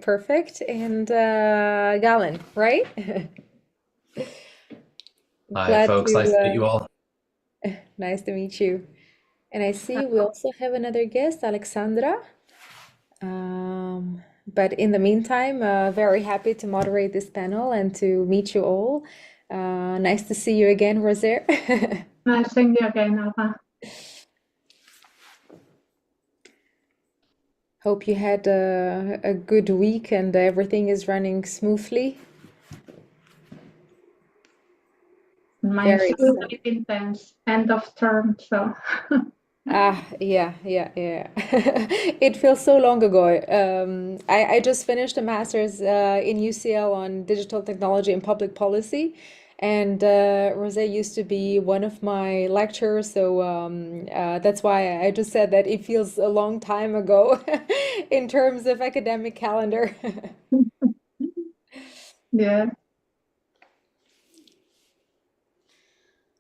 perfect. And Galen, right? Hi, Glad folks. Nice to meet to, you all. nice to meet you. And I see we also have another guest, Alexandra. But in the meantime, very happy to moderate this panel and to meet you all. Nice to see you again, Rosaire. Nice seeing you again, Alba. Hope you had a good week and everything is running smoothly. My Very school life intense, end of term, so yeah. It feels so long ago. I just finished a master's in UCL on digital technology and public policy, and Rosé used to be one of my lecturers, so that's why I just said that it feels a long time ago in terms of academic calendar. yeah.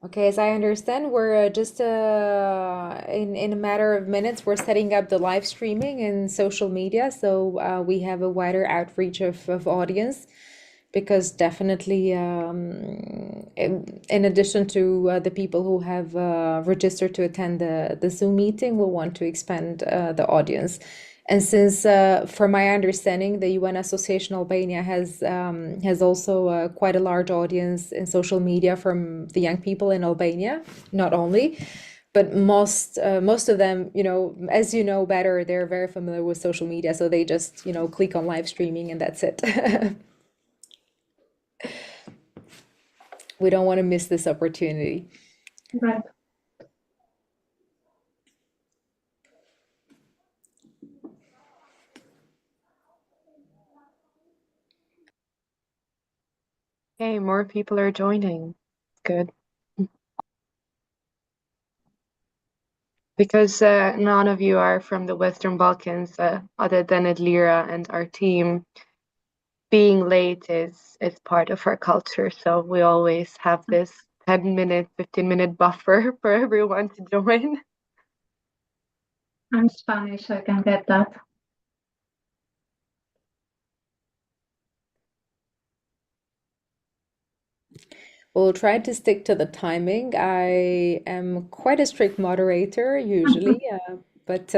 Okay, as I understand, we're just in a matter of minutes, we're setting up the live streaming in social media, so we have a wider outreach of audience because definitely, in addition to the people who have registered to attend the Zoom meeting, we'll want to expand the audience. And since, from my understanding, the UN Association Albania has also quite a large audience in social media from the young people in Albania, not only, but most of them, as you know better, they're very familiar with social media, so they just, click on live streaming and that's it. We don't want to miss this opportunity. Right. Hey, more people are joining. Good. Because none of you are from the Western Balkans, other than Adlira and our team, being late is part of our culture. So we always have this 10-minute, 15-minute buffer for everyone to join. I'm Spanish, I can get that. We'll try to stick to the timing. I am quite a strict moderator usually, but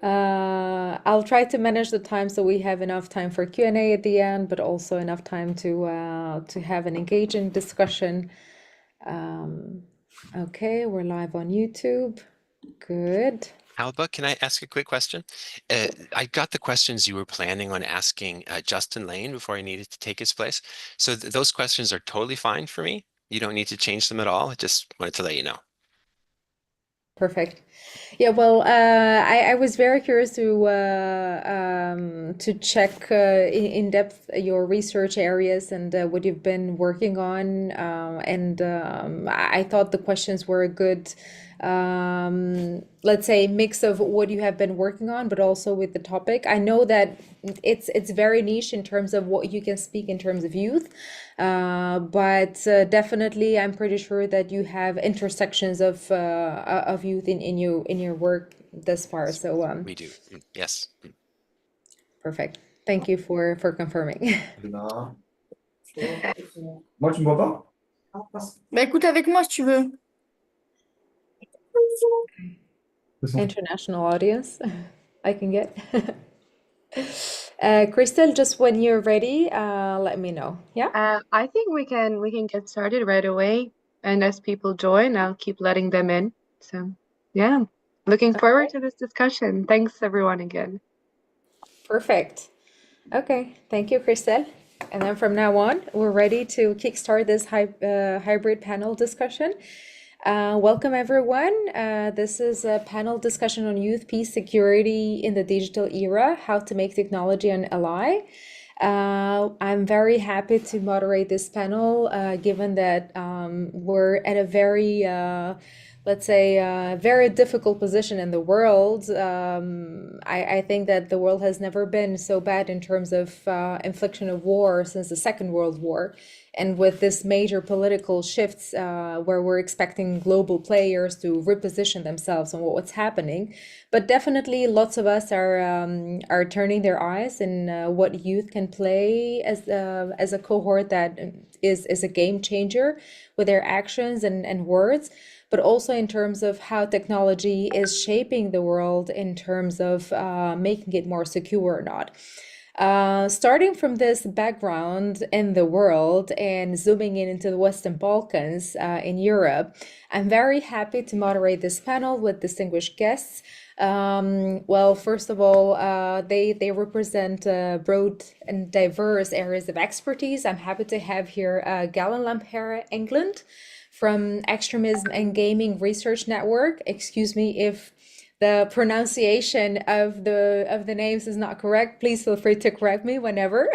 I'll try to manage the time so we have enough time for Q&A at the end, but also enough time to have an engaging discussion. Okay, we're live on YouTube. Good. Alba, can I ask a quick question? I got the questions you were planning on asking Justin Lane before I needed to take his place. So those questions are totally fine for me. You don't need to change them at all. I just wanted to let you know. Perfect. Yeah, well, I was very curious to check in depth your research areas and what you've been working on, and I thought the questions were a good, let's say, mix of what you have been working on, but also with the topic. I know that it's very niche in terms of what you can speak in terms of youth, but definitely I'm pretty sure that you have intersections of youth in your work thus far. So We do. Yes. perfect. Thank you for confirming. Moi, tu me vois pas? Bah écoute avec moi si tu veux. International audience, I can get. Crystal, just when you're ready, let me know. Yeah. I think we can get started right away, and as people join, I'll keep letting them in. So yeah, looking forward to this discussion. Thanks everyone again. Perfect. Okay, thank you, Crystal. And then from now on, we're ready to kickstart this hybrid panel discussion. Welcome, everyone. This is a panel discussion on youth, peace, security in the digital era, how to make technology an ally. I'm very happy to moderate this panel, given that we're at a very let's say, very difficult position in the world. I think that the world has never been so bad in terms of infliction of war since the Second World War. And with this major political shifts where we're expecting global players to reposition themselves on what's happening, but definitely lots of us are turning their eyes in what youth can play as a cohort that is a game changer with their actions and words, but also in terms of how technology is shaping the world in terms of making it more secure or not. Starting from this background in the world and zooming in into the Western Balkans in Europe, I'm very happy to moderate this panel with distinguished guests. Well, first of all, they represent broad and diverse areas of expertise. I'm happy to have here Galen Lamphere England from Extremism and Gaming Research Network. Excuse me if the pronunciation of the names is not correct. Please feel free to correct me whenever.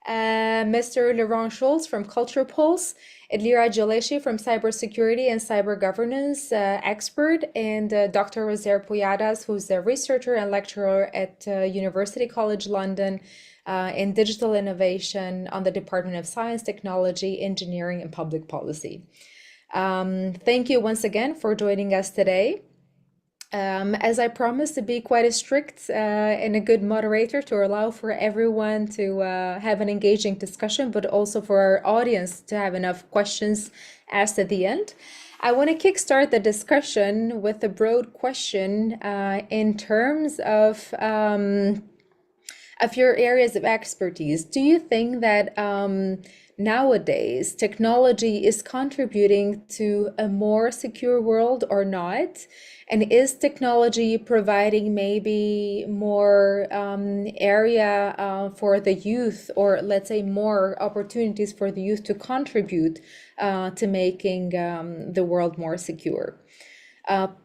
Mr. Laurent Schulz from Culture Pulse, Edlira Joleshi from Cybersecurity and Cyber Governance expert, and Dr. Rosaire Pujadas, who's a researcher and lecturer at University College London in digital innovation on the Department of Science, Technology, Engineering, and Public Policy. Thank you once again for joining us today. As I promised to be quite a strict and a good moderator to allow for everyone to have an engaging discussion, but also for our audience to have enough questions asked at the end. I want to kickstart the discussion with a broad question in terms of your areas of expertise. Do you think that nowadays technology is contributing to a more secure world or not? And is technology providing maybe more area for the youth, or let's say more opportunities for the youth to contribute to making the world more secure?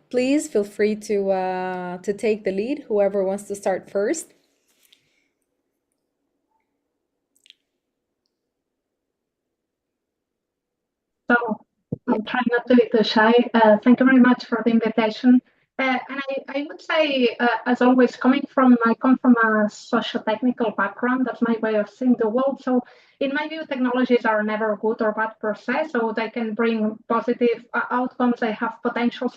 Please feel free to take the lead, whoever wants to start first. So I'll try not to be too shy. Thank you very much for the invitation. And I would say, as always, I come from a socio-technical background. That's my way of seeing the world. So in my view, technologies are never good or bad per se. So they can bring positive outcomes. They have potential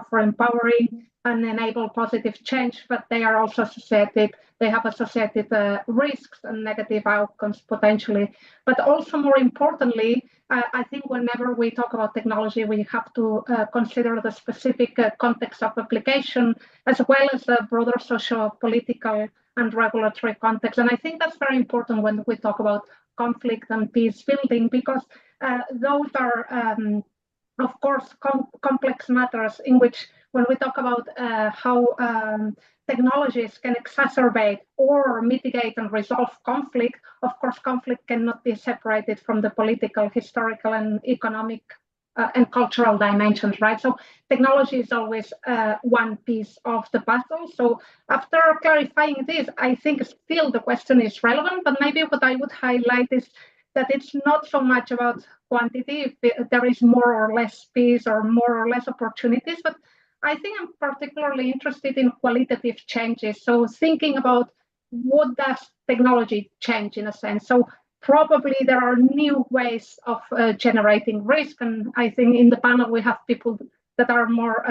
for empowering and enable positive change, but they are also associated. They have associated risks and negative outcomes potentially. But also more importantly, I think whenever we talk about technology, we have to consider the specific context of application, as well as the broader socio-political and regulatory context. And I think that's very important when we talk about conflict and peace building, because those are, of course, complex matters in which, when we talk about how technologies can exacerbate or mitigate and resolve conflict, of course, conflict cannot be separated from the political, historical, and economic and cultural dimensions, right? So technology is always one piece of the puzzle. So after clarifying this, I think still the question is relevant, but maybe what I would highlight is that it's not so much about quantity, if there is more or less peace or more or less opportunities, but I think I'm particularly interested in qualitative changes. So thinking about what does technology change in a sense. So probably there are new ways of generating risk. And I think in the panel we have people that are more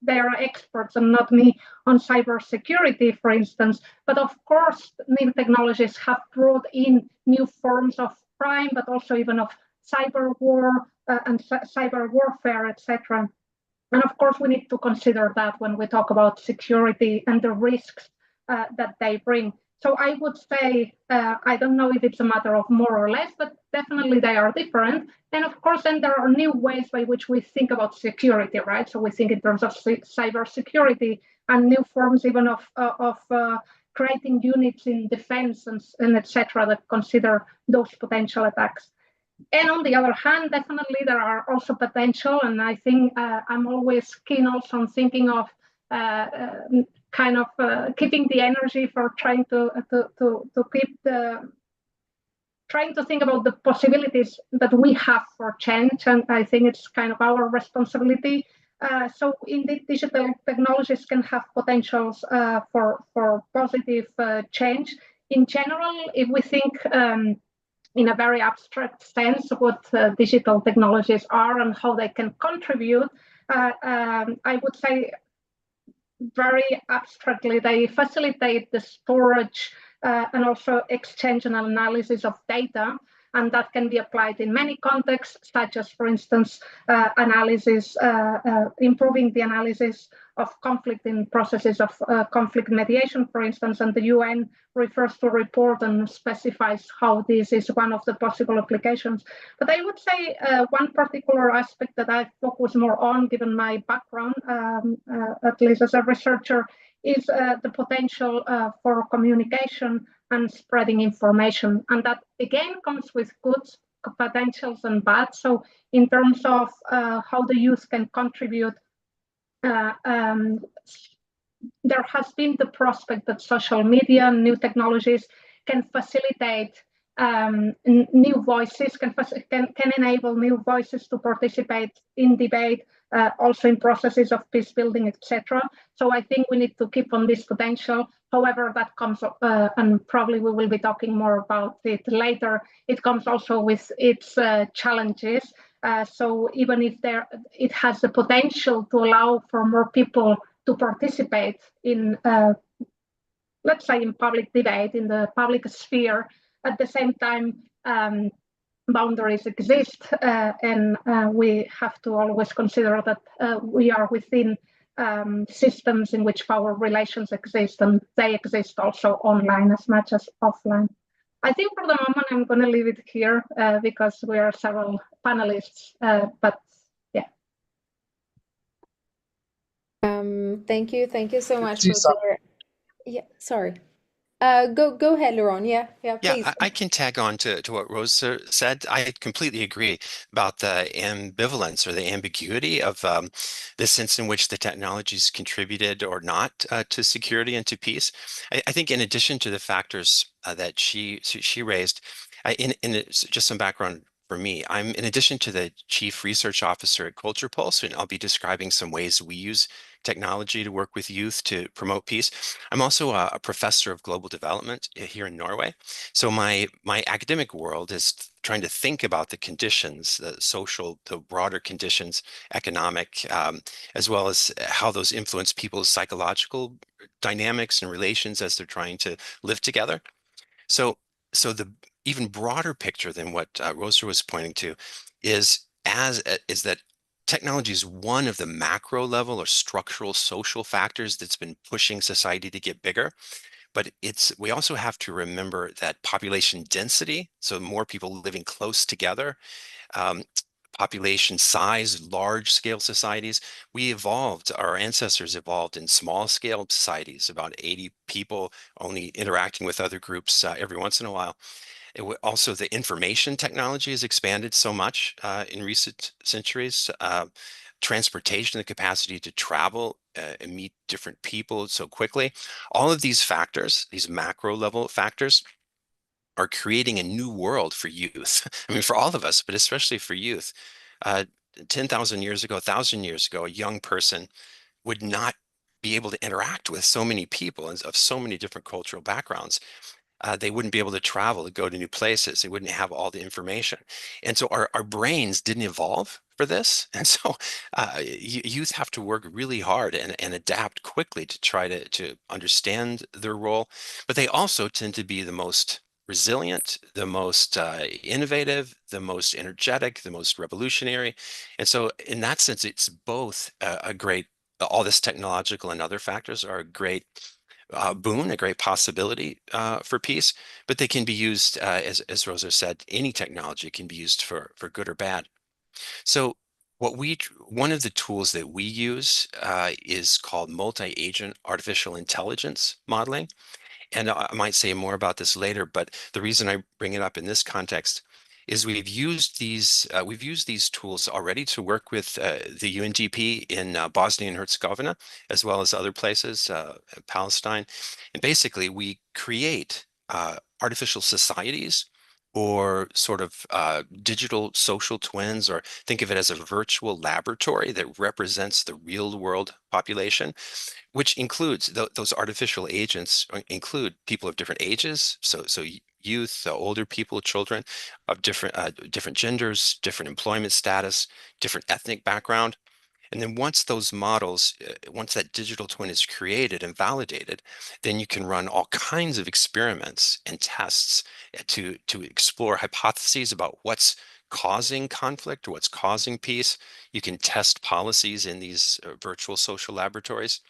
they are experts and not me on cybersecurity, for instance. But of course, new technologies have brought in new forms of crime, but also even of cyber war and cyber warfare, etc. And of course, we need to consider that when we talk about security and the risks that they bring. So I would say, I don't know if it's a matter of more or less, but definitely they are different. And of course, then there are new ways by which we think about security, right? So we think in terms of cyber security and new forms even of creating units in defense and etc. that consider those potential attacks. And on the other hand, definitely there are also potential, and I think I'm always keen also on thinking of keeping the energy for trying to keep trying to think about the possibilities that we have for change, and I think it's kind of our responsibility. So indeed, digital technologies can have potentials for positive change. In general, if we think in a very abstract sense what digital technologies are and how they can contribute, I would say very abstractly, they facilitate the storage and also exchange and analysis of data. And that can be applied in many contexts, such as, for instance, analysis, improving the analysis of conflict in processes of conflict mediation, for instance, and the UN refers to a report and specifies how this is one of the possible applications. But I would say one particular aspect that I focus more on, given my background, at least as a researcher, is the potential for communication and spreading information. And that again comes with good potentials and bad. So in terms of how the youth can contribute, there has been the prospect that social media and new technologies can facilitate new voices, can enable new voices to participate in debate, also in processes of peace building, etc. So I think we need to keep on this potential. However, that comes, and probably we will be talking more about it later, it comes also with its challenges. So even if it has the potential to allow for more people to participate in, let's say, in public debate, in the public sphere, at the same time, boundaries exist, and we have to always consider that we are within systems in which power relations exist, and they exist also online as much as offline. I think for the moment I'm going to leave it here because we are several panelists, but yeah. Thank you so much, See some- Rosa. Yeah, sorry. Go ahead, Laurent. Yeah, please. Yeah, I can tag on to what Rosa said. I completely agree about the ambivalence or the ambiguity of the sense in which the technologies contributed or not to security and to peace. I think in addition to the factors that she raised, just some background for me, I'm in addition to the chief research officer at Culture Pulse, and I'll be describing some ways we use technology to work with youth to promote peace. I'm also a professor of global development here in Norway. So my academic world is trying to think about the conditions, the social, the broader conditions, economic, as well as how those influence people's psychological dynamics and relations as they're trying to live together. So the even broader picture than what Rosa was pointing to is that technology is one of the macro level or structural social factors that's been pushing society to get bigger. But we also have to remember that population density, so more people living close together, population size, large scale societies, our ancestors evolved in small scale societies, about 80 people only interacting with other groups every once in a while. Also, the information technology has expanded so much in recent centuries. Transportation, the capacity to travel and meet different people so quickly. All of these factors, these macro level factors, are creating a new world for youth. I mean, for all of us, but especially for youth. 10,000 years ago, 1,000 years ago, a young person would not be able to interact with so many people of so many different cultural backgrounds. They wouldn't be able to travel, to go to new places. They wouldn't have all the information. And so our brains didn't evolve for this. And so youth have to work really hard and adapt quickly to try to understand their role. But they also tend to be the most resilient, the most innovative, the most energetic, the most revolutionary. And so in that sense, it's both a great, all this technological and other factors are a great boon, a great possibility for peace, but they can be used, as Rosa said, any technology can be used for good or bad. So one of the tools that we use is called multi-agent artificial intelligence modeling. And I might say more about this later, but the reason I bring it up in this context is we've used these tools already to work with the UNDP in Bosnia and Herzegovina, as well as other places, Palestine. And basically, we create artificial societies or sort of digital social twins, or think of it as a virtual laboratory that represents the real world population, which includes those artificial agents include people of different ages, so youth, older people, children of different genders, different employment status, different ethnic background. And then once those models, once that digital twin is created and validated, then you can run all kinds of experiments and tests to explore hypotheses about what's causing conflict or what's causing peace. You can test policies in these virtual social laboratories.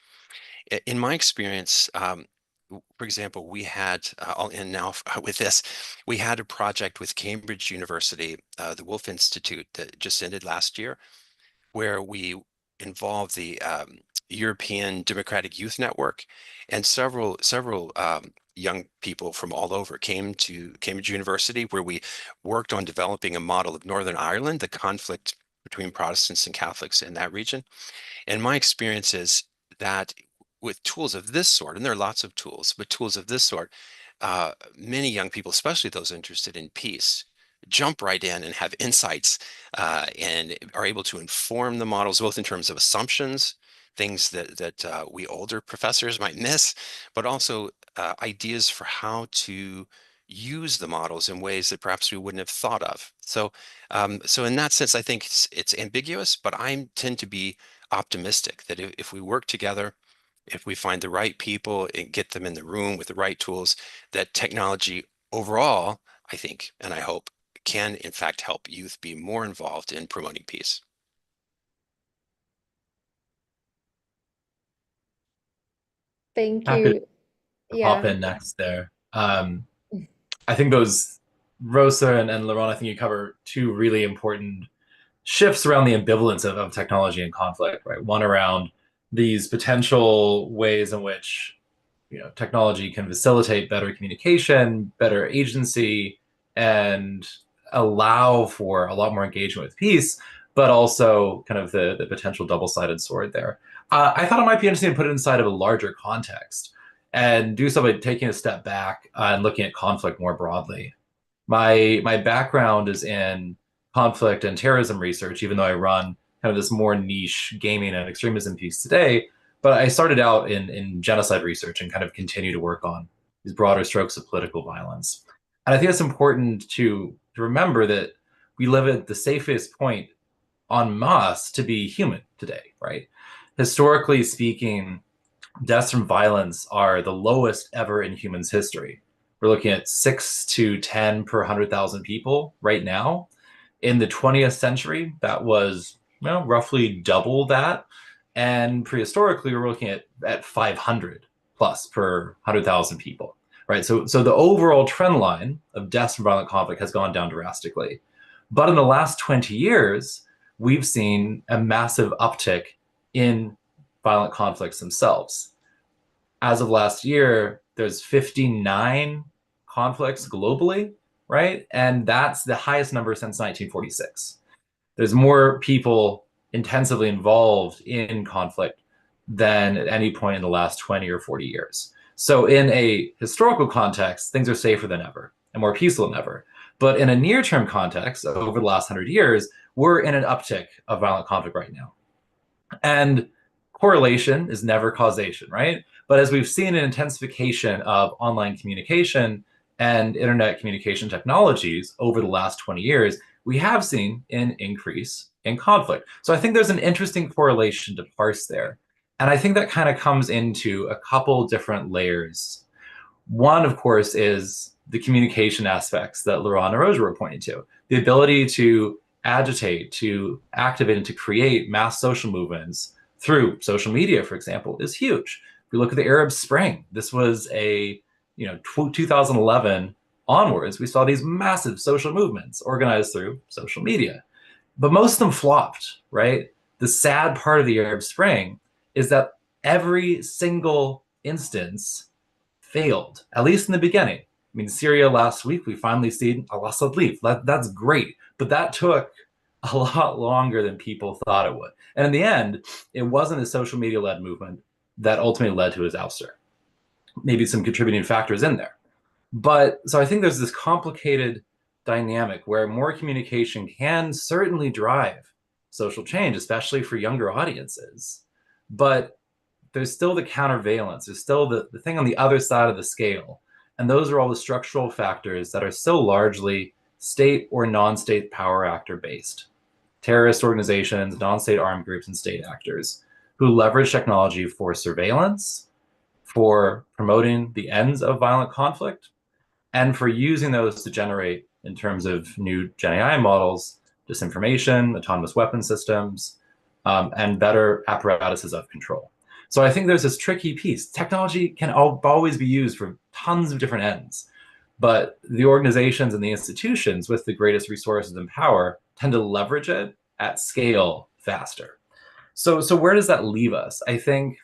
In my experience, for example, we had, and now with this, we had a project with Cambridge University, the Wolf Institute, that just ended last year, where we involved the European Democratic Youth Network, and several young people from all over came to Cambridge University, where we worked on developing a model of Northern Ireland, the conflict between Protestants and Catholics in that region. And my experience is that with tools of this sort, and there are lots of tools, but tools of this sort, many young people, especially those interested in peace, jump right in and have insights and are able to inform the models, both in terms of assumptions, things that we older professors might miss, but also ideas for how to use the models in ways that perhaps we wouldn't have thought of. So in that sense, I think it's ambiguous, but I tend to be optimistic that if we work together, if we find the right people and get them in the room with the right tools, that technology overall, I think, and I hope, can in fact help youth be more involved in promoting peace. Thank Happy you. to pop Yeah. in next there. I think those, Rosa and Laurent, I think you cover two really important shifts around the ambivalence of technology and conflict, right? One around these potential ways in which technology can facilitate better communication, better agency, and allow for a lot more engagement with peace, but also kind of the potential double-sided sword there. I thought it might be interesting to put it inside of a larger context and do so by taking a step back and looking at conflict more broadly. My background is in conflict and terrorism research, even though I run kind of this more niche gaming and extremism piece today. But I started out in genocide research and kind of continue to work on these broader strokes of political violence. And I think it's important to remember that we live at the safest point en masse to be human today, right? Historically speaking, deaths from violence are the lowest ever in humans' history. We're looking at 6 to 10 per 100,000 people right now. In the 20th century, that was roughly double that. And prehistorically, we're looking at 500 plus per 100,000 people, right? So the overall trend line of deaths from violent conflict has gone down drastically. But in the last 20 years, we've seen a massive uptick in violent conflicts themselves. As of last year, there's 59 conflicts globally, right? And that's the highest number since 1946. There's more people intensively involved in conflict than at any point in the last 20 or 40 years. So in a historical context, things are safer than ever and more peaceful than ever. But in a near-term context, over the last 100 years, we're in an uptick of violent conflict right now. And correlation is never causation, right? But as we've seen an intensification of online communication and internet communication technologies over the last 20 years, we have seen an increase in conflict. So I think there's an interesting correlation to parse there. And I think that kind of comes into a couple different layers. One, of course, is the communication aspects that Laurent and Rosa were pointing to. The ability to agitate, to activate, and to create mass social movements through social media, for example, is huge. If we look at the Arab Spring, this was a 2011 onwards, we saw these massive social movements organized through social media. But most of them flopped, right? The sad part of the Arab Spring is that every single instance failed, at least in the beginning. I mean, Syria last week, we finally seen al-Assad leave. That's great. But that took a lot longer than people thought it would. And in the end, it wasn't a social media-led movement that ultimately led to his ouster. Maybe some contributing factors in there. But so I think there's this complicated dynamic where more communication can certainly drive social change, especially for younger audiences. But there's still the countervalence. There's still the thing on the other side of the scale. And those are all the structural factors that are still largely state or non-state power actor based. Terrorist organizations, non-state armed groups, and state actors who leverage technology for surveillance, for promoting the ends of violent conflict, and for using those to generate, in terms of new Gen AI models, disinformation, autonomous weapon systems, and better apparatuses of control. So I think there's this tricky piece. Technology can always be used for tons of different ends, but the organizations and the institutions with the greatest resources and power tend to leverage it at scale faster. So where does that leave us? I think,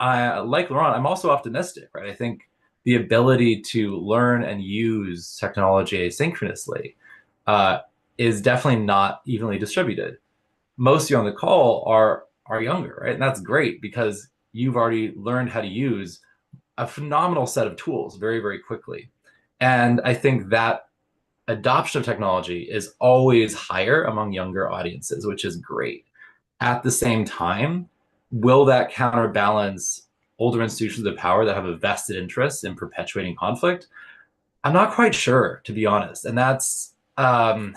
like Laurent, I'm also optimistic, right? I think the ability to learn and use technology asynchronously is definitely not evenly distributed. Most of you on the call are younger, right? And that's great because you've already learned how to use a phenomenal set of tools very, very quickly. And I think that adoption of technology is always higher among younger audiences, which is great. At the same time, will that counterbalance older institutions of power that have a vested interest in perpetuating conflict? I'm not quite sure, to be honest. And that's a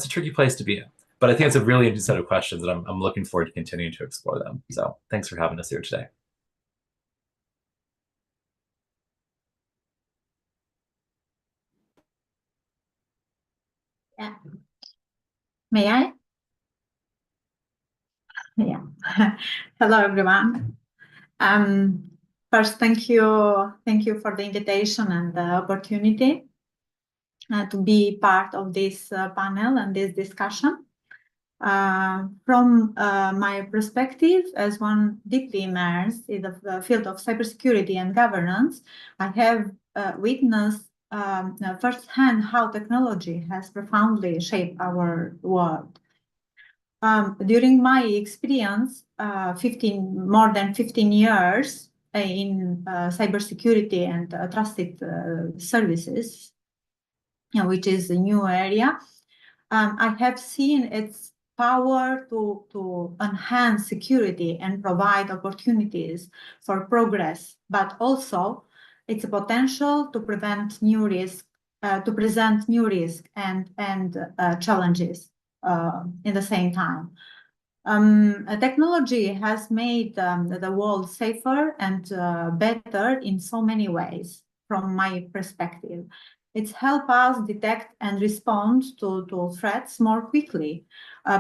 tricky place to be in. But I think it's a really interesting set of questions, and I'm looking forward to continuing to explore them. So thanks for having us here today. Yeah. May I? Yeah. Hello, everyone. First, thank you for the invitation and the opportunity to be part of this panel and this discussion. From my perspective, as one deeply immersed in the field of cybersecurity and governance, I have witnessed firsthand how technology has profoundly shaped our world. During my experience, more than 15 years in cybersecurity and trusted services, which is a new area, I have seen its power to enhance security and provide opportunities for progress, but also its potential to present new risk and challenges in the same time. Technology has made the world safer and better in so many ways, from my perspective. It's helped us detect and respond to threats more quickly,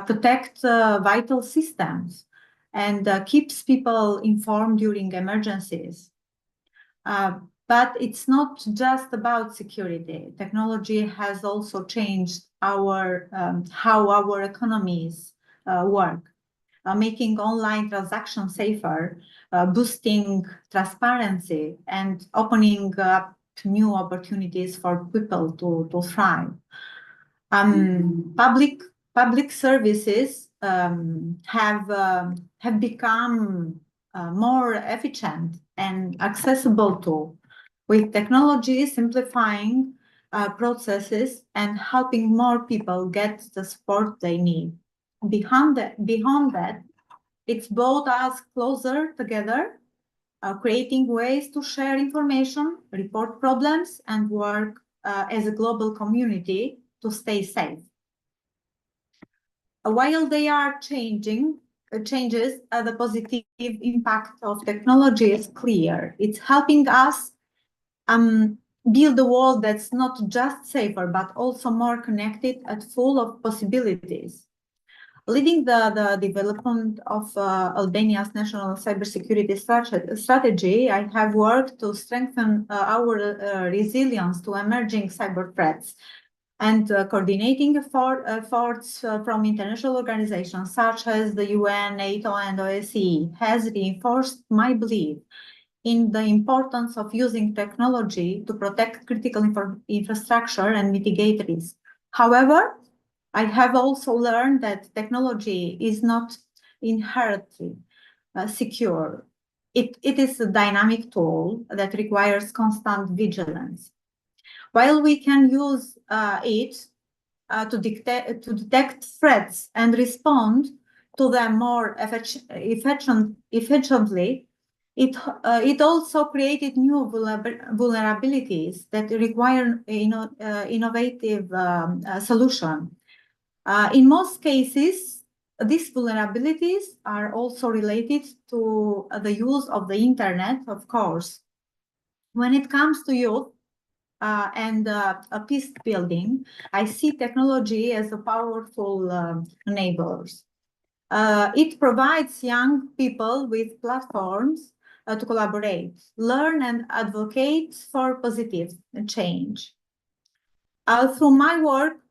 protect vital systems, and keeps people informed during emergencies. But it's not just about security. Technology has also changed how our economies work, making online transactions safer, boosting transparency, and opening up new opportunities for people to thrive. Public services have become more efficient and accessible too, with technology simplifying processes and helping more people get the support they need. Beyond that, it's brought us closer together, creating ways to share information, report problems, and work as a global community to stay safe. While they are changes, the positive impact of technology is clear. It's helping us build a world that's not just safer, but also more connected and full of possibilities. Leading the development of Albania's national cybersecurity strategy, I have worked to strengthen our resilience to emerging cyber threats, and coordinating efforts from international organizations such as the UN, NATO, and OSCE has reinforced my belief in the importance of using technology to protect critical infrastructure and mitigate risk. However, I have also learned that technology is not inherently secure. It is a dynamic tool that requires constant vigilance. While we can use it to detect threats and respond to them more efficiently, it also created new vulnerabilities that require innovative solution. In most cases, these vulnerabilities are also related to the use of the internet, of course. When it comes to youth and peace building, I see technology as a powerful enabler. It provides young people with platforms to collaborate, learn, and advocate for positive change. Through my work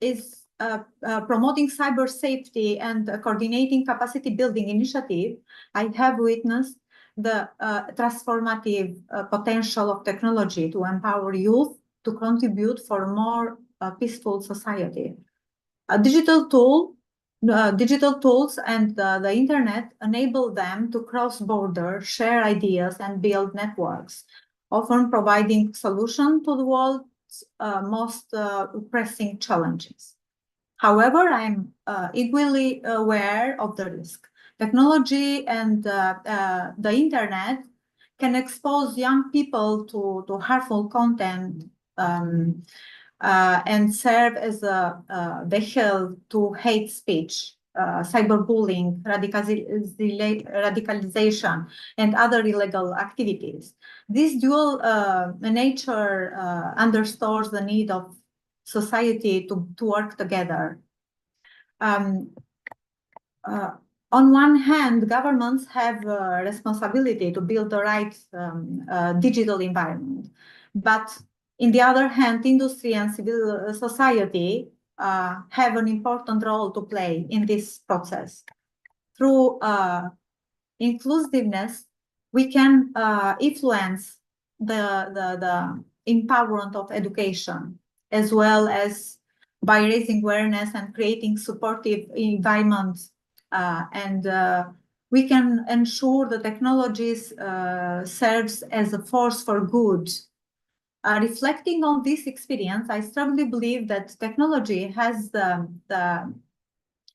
is promoting cyber safety and coordinating capacity building initiative, I have witnessed the transformative potential of technology to empower youth to contribute for a more peaceful society. Digital tools and the internet enable them to cross borders, share ideas, and build networks, often providing solutions to the world's most pressing challenges. However, I'm equally aware of the risk. Technology and the internet can expose young people to harmful content and serve as a vehicle to hate speech, cyberbullying, radicalization, and other illegal activities. This dual nature underscores the need of society to work together. On one hand, governments have a responsibility to build the right digital environment, but in the other hand, industry and civil society have an important role to play in this process. Through inclusiveness, we can influence the empowerment of education, as well as by raising awareness and creating supportive environments. We can ensure the technologies serves as a force for good. Reflecting on this experience, I strongly believe that technology has the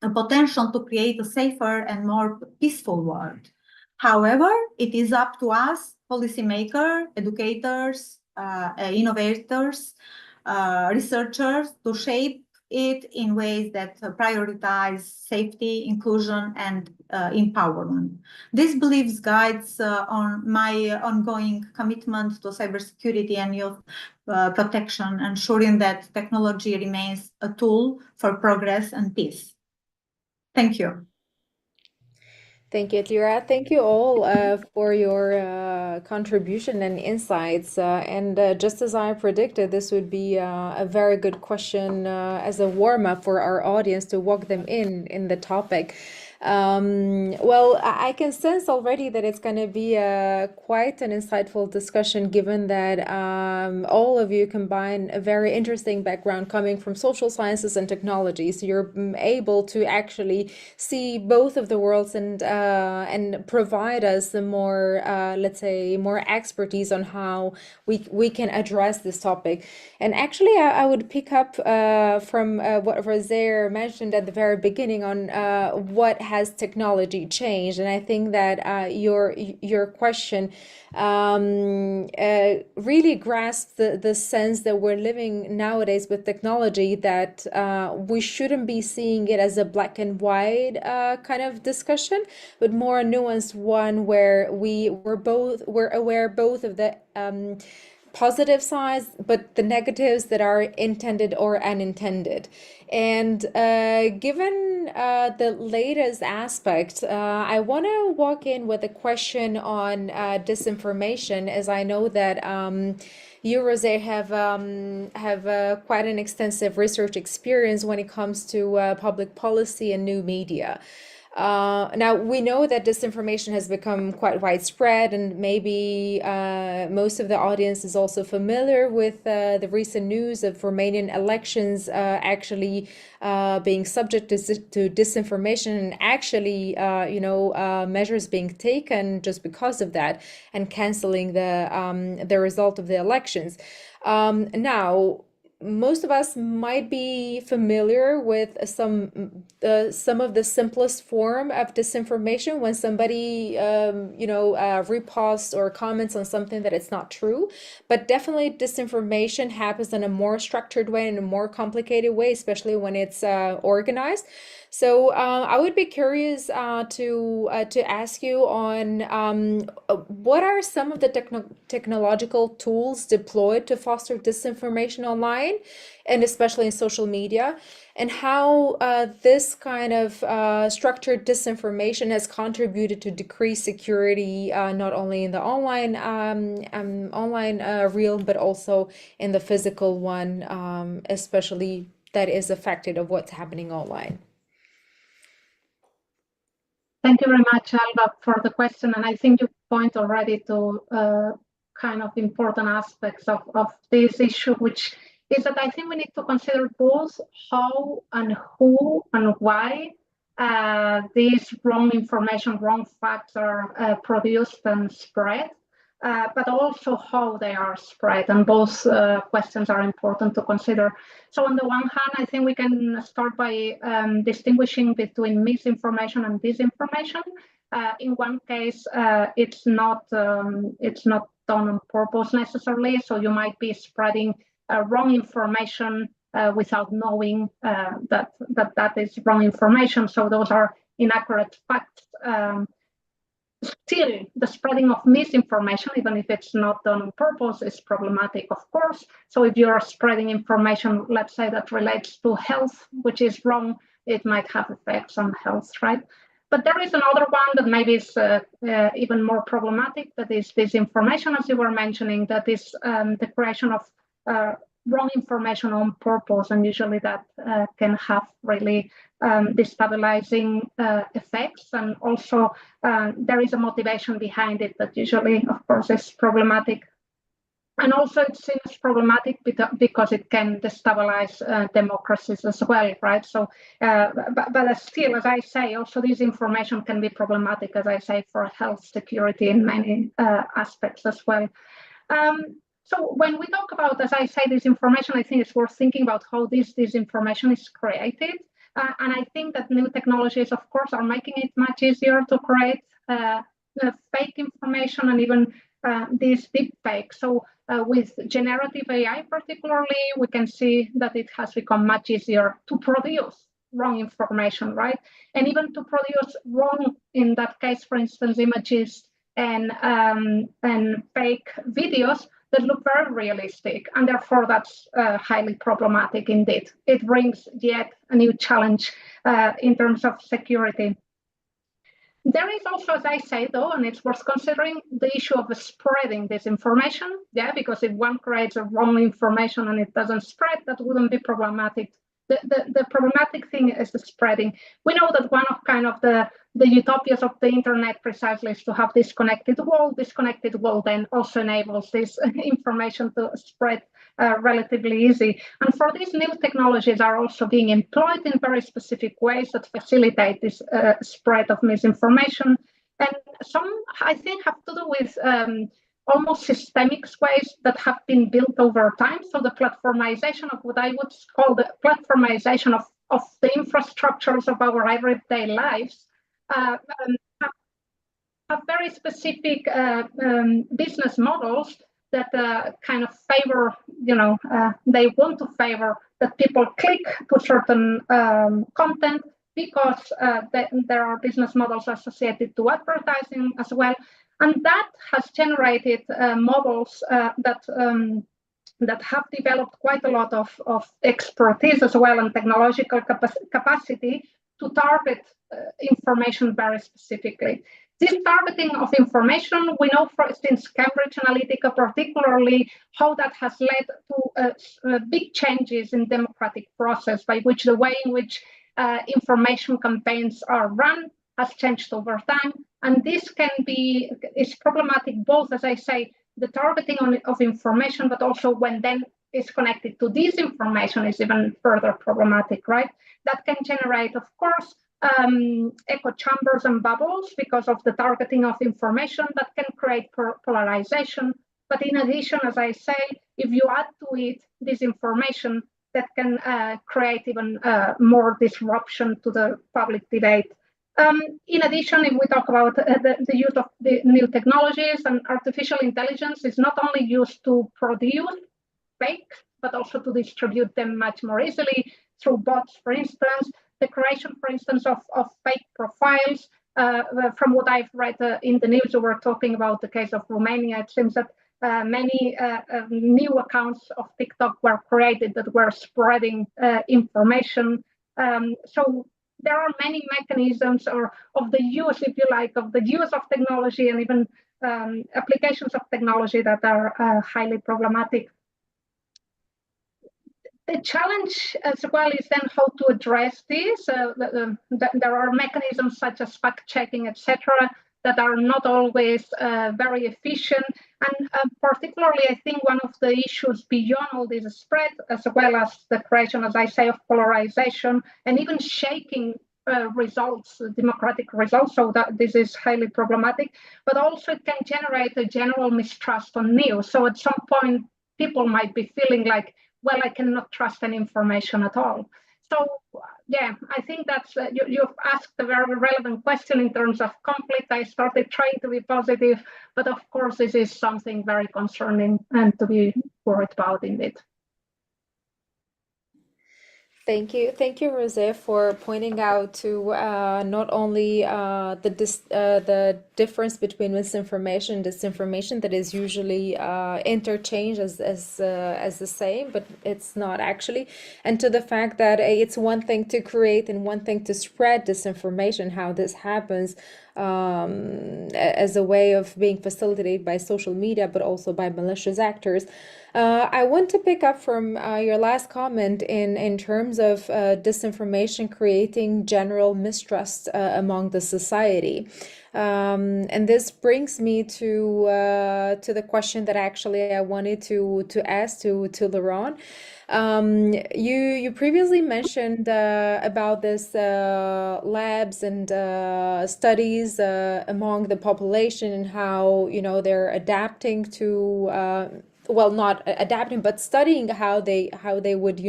potential to create a safer and more peaceful world. However, it is up to us, policymakers, educators, innovators, researchers, to shape it in ways that prioritize safety, inclusion, and empowerment. This beliefs guides on my ongoing commitment to cybersecurity and youth protection, ensuring that technology remains a tool for progress and peace. Thank you. Thank you, Tlira. Thank you all for your contribution and insights. Just as I predicted, this would be a very good question as a warm-up for our audience to walk them in the topic. Well, I can sense already that it's going to be quite an insightful discussion, given that all of you combine a very interesting background coming from social sciences and technology. So you're able to actually see both of the worlds and provide us the more, let's say, more expertise on how we can address this topic. And actually, I would pick up from what Rosaire mentioned at the very beginning on what has technology changed. And I think that your question really grasps the sense that we're living nowadays with technology, that we shouldn't be seeing it as a black and white kind of discussion, but more a nuanced one where we're aware both of the positive sides, but the negatives that are intended or unintended. And given the latest aspect, I want to walk in with a question on disinformation, as I know that you, Rosaire, have quite an extensive research experience when it comes to public policy and new media. Now, we know that disinformation has become quite widespread, and maybe most of the audience is also familiar with the recent news of Romanian elections actually being subject to disinformation, and actually, measures being taken just because of that, and canceling the result of the elections. Now, most of us might be familiar with some of the simplest form of disinformation, when somebody reposts or comments on something that it's not true. But definitely disinformation happens in a more structured way, in a more complicated way, especially when it's organized. So I would be curious to ask you on what are some of the technological tools deployed to foster disinformation online, and especially in social media, and how this kind of structured disinformation has contributed to decrease security, not only in the online realm, but also in the physical one, especially that is affected of what's happening online. Thank you very much, Alba, for the question. And I think you point already to kind of important aspects of this issue, which is that I think we need to consider both how and who and why these wrong information, wrong facts are produced and spread, but also how they are spread. And both questions are important to consider. So on the one hand, I think we can start by distinguishing between misinformation and disinformation. In one case, it's not done on purpose necessarily. So you might be spreading wrong information without knowing that is wrong information. So those are inaccurate facts. Still, the spreading of misinformation, even if it's not done on purpose, is problematic, of course. So if you're spreading information, let's say, that relates to health, which is wrong, it might have effects on health, right? But there is another one that maybe is even more problematic, that is disinformation, as you were mentioning, that is the creation of wrong information on purpose, and usually that can have really destabilizing effects, and also there is a motivation behind it that usually, of course, is problematic. And also it seems problematic because it can destabilize democracies as well, right? So, but still, as I say, also this information can be problematic, as I say, for health security in many aspects as well. So when we talk about, as I say, disinformation, I think it's worth thinking about how this disinformation is created. And I think that new technologies, of course, are making it much easier to create fake information, and even these deep fakes. So with generative AI particularly, we can see that it has become much easier to produce wrong information, right? And even to produce wrong, in that case, for instance, images and fake videos that look very realistic, and therefore that's highly problematic indeed. It brings yet a new challenge in terms of security. There is also, as I say, though, and it's worth considering, the issue of spreading this information, because if one creates a wrong information and it doesn't spread, that wouldn't be problematic. The problematic thing is the spreading. We know that one of kind of the utopias of the internet precisely is to have this connected wall. This connected wall then also enables this information to spread relatively easy. And for these new technologies are also being employed in very specific ways that facilitate this spread of misinformation. And some, I think, have to do with almost systemic ways that have been built over time. So the platformization of what I would call the platformization of the infrastructures of our everyday lives have very specific business models that kind of favor, they want to favor that people click to certain content, because there are business models associated to advertising as well. And that has generated models that have developed quite a lot of expertise as well, and technological capacity to target information very specifically. This targeting of information, we know since Cambridge Analytica particularly, how that has led to big changes in democratic process, by which the way in which information campaigns are run has changed over time. And this is problematic both, as I say, the targeting of information, but also when then is connected to disinformation is even further problematic, right? That can generate, of course, echo chambers and bubbles because of the targeting of information that can create polarization. But in addition, as I say, if you add to it disinformation, that can create even more disruption to the public debate. In addition, if we talk about the use of the new technologies, and artificial intelligence is not only used to produce fakes, but also to distribute them much more easily through bots, for instance, the creation, for instance, of fake profiles. From what I've read in the news, we were talking about the case of Romania. It seems that many new accounts of TikTok were created that were spreading information. So there are many mechanisms of the use, if you like, of the use of technology and even applications of technology that are highly problematic. The challenge as well is then how to address this. There are mechanisms such as fact-checking, etc., that are not always very efficient. And particularly, I think one of the issues beyond all this spread, as well as the creation, as I say, of polarization and even shaking results, democratic results, so that this is highly problematic, but also it can generate a general mistrust on news. So at some point, people might be feeling like, well, I cannot trust any information at all. So yeah, I think that's, you've asked a very relevant question in terms of conflict. I started trying to be positive, but of course, this is something very concerning and to be worried about indeed. Thank you, Rosé, for pointing out to not only the difference between misinformation and disinformation that is usually interchanged as the same, but it's not actually, and to the fact that it's one thing to create and one thing to spread disinformation, how this happens as a way of being facilitated by social media, but also by malicious actors. I want to pick up from your last comment in terms of disinformation creating general mistrust among the society. And this brings me to the question that actually I wanted to ask to Laurent. You previously mentioned about this labs and studies among the population and how they're adapting to well, not adapting, but studying how they would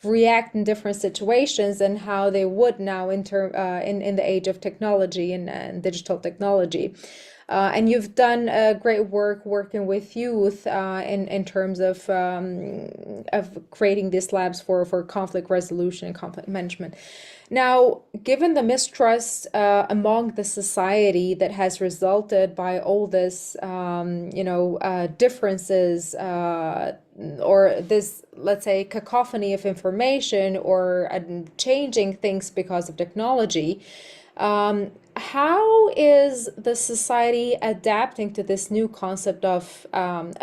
react in different situations and how they would now in the age of technology and digital technology. And you've done great work working with youth in terms of creating these labs for conflict resolution and conflict management. Now, given the mistrust among the society that has resulted by all this, differences or this, let's say, cacophony of information or changing things because of technology, how is the society adapting to this new concept of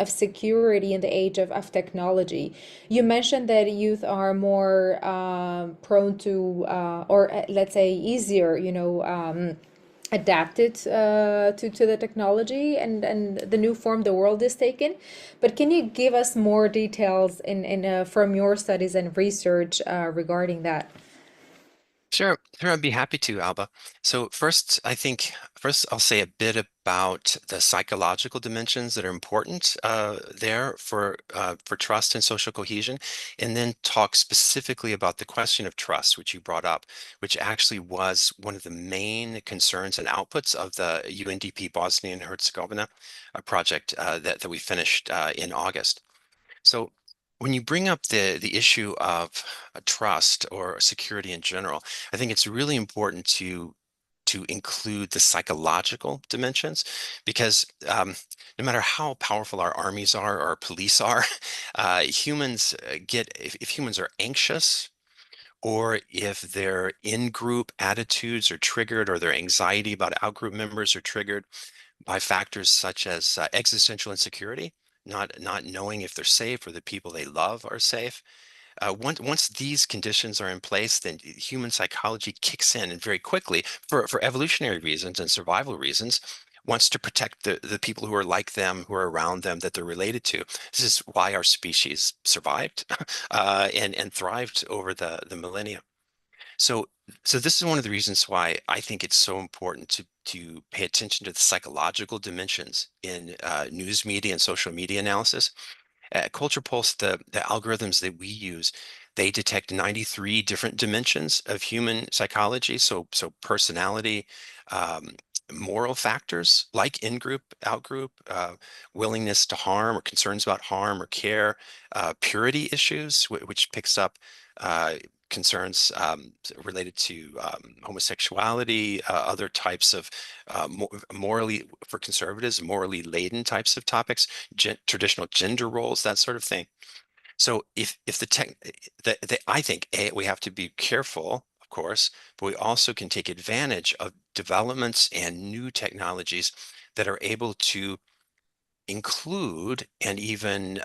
security in the age of technology? You mentioned that youth are more prone to, or let's say easier, adapted to the technology and the new form the world is taking. But can you give us more details from your studies and research regarding that? Sure, I'd be happy to, Alba. So first I'll say a bit about the psychological dimensions that are important there for trust and social cohesion, and then talk specifically about the question of trust, which you brought up, which actually was one of the main concerns and outputs of the UNDP Bosnia and Herzegovina project that we finished in August. So when you bring up the issue of trust or security in general, I think it's really important to include the psychological dimensions, because no matter how powerful our armies are or our police are, humans if humans are anxious, or if their in-group attitudes are triggered, or their anxiety about out-group members are triggered by factors such as existential insecurity, not knowing if they're safe or the people they love are safe, once these conditions are in place, then human psychology kicks in and very quickly for evolutionary reasons and survival reasons, wants to protect the people who are like them, who are around them, that they're related to. This is why our species survived and thrived over the millennia. So this is one of the reasons why I think it's so important to pay attention to the psychological dimensions in news media and social media analysis. At Culture Pulse, the algorithms that we use, they detect 93 different dimensions of human psychology. So personality, moral factors like in-group, out-group, willingness to harm or concerns about harm or care, purity issues, which picks up concerns related to homosexuality, other types of morally, for conservatives, morally laden types of topics, traditional gender roles, that sort of thing. So if I think we have to be careful, of course, but we also can take advantage of developments and new technologies that are able to include and even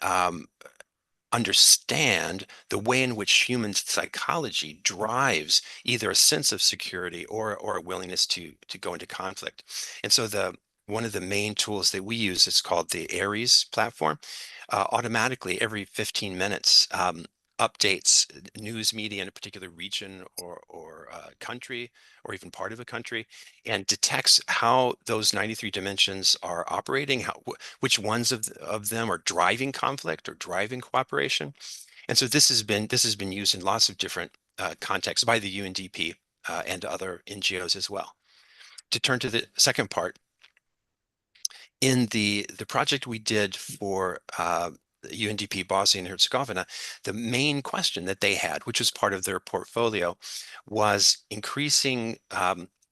understand the way in which human psychology drives either a sense of security or a willingness to go into conflict. And so one of the main tools that we use is called the Aries platform. Automatically every 15 minutes updates news media in a particular region or country or even part of a country, and detects how those 93 dimensions are operating, which ones of them are driving conflict or driving cooperation. And so this has been used in lots of different contexts by the UNDP and other NGOs as well. To turn to the second part, in the project we did for UNDP Bosnia and Herzegovina, the main question that they had, which was part of their portfolio, was increasing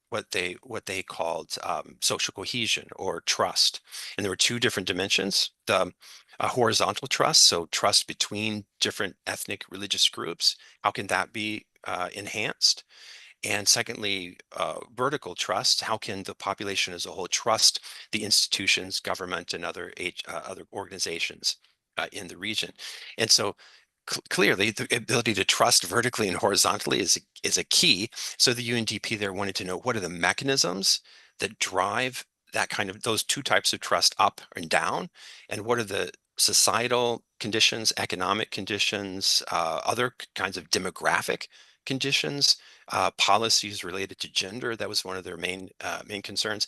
what they called social cohesion or trust. And there were two different dimensions: the horizontal trust, so trust between different ethnic religious groups. How can that be enhanced? And secondly, vertical trust. How can the population as a whole trust the institutions, government, and other organizations in the region? And so clearly, the ability to trust vertically and horizontally is a key. So the UNDP there wanted to know, what are the mechanisms that drive that kind of those two types of trust up and down, and what are the societal conditions, economic conditions, other kinds of demographic conditions, policies related to gender. That was one of their main concerns.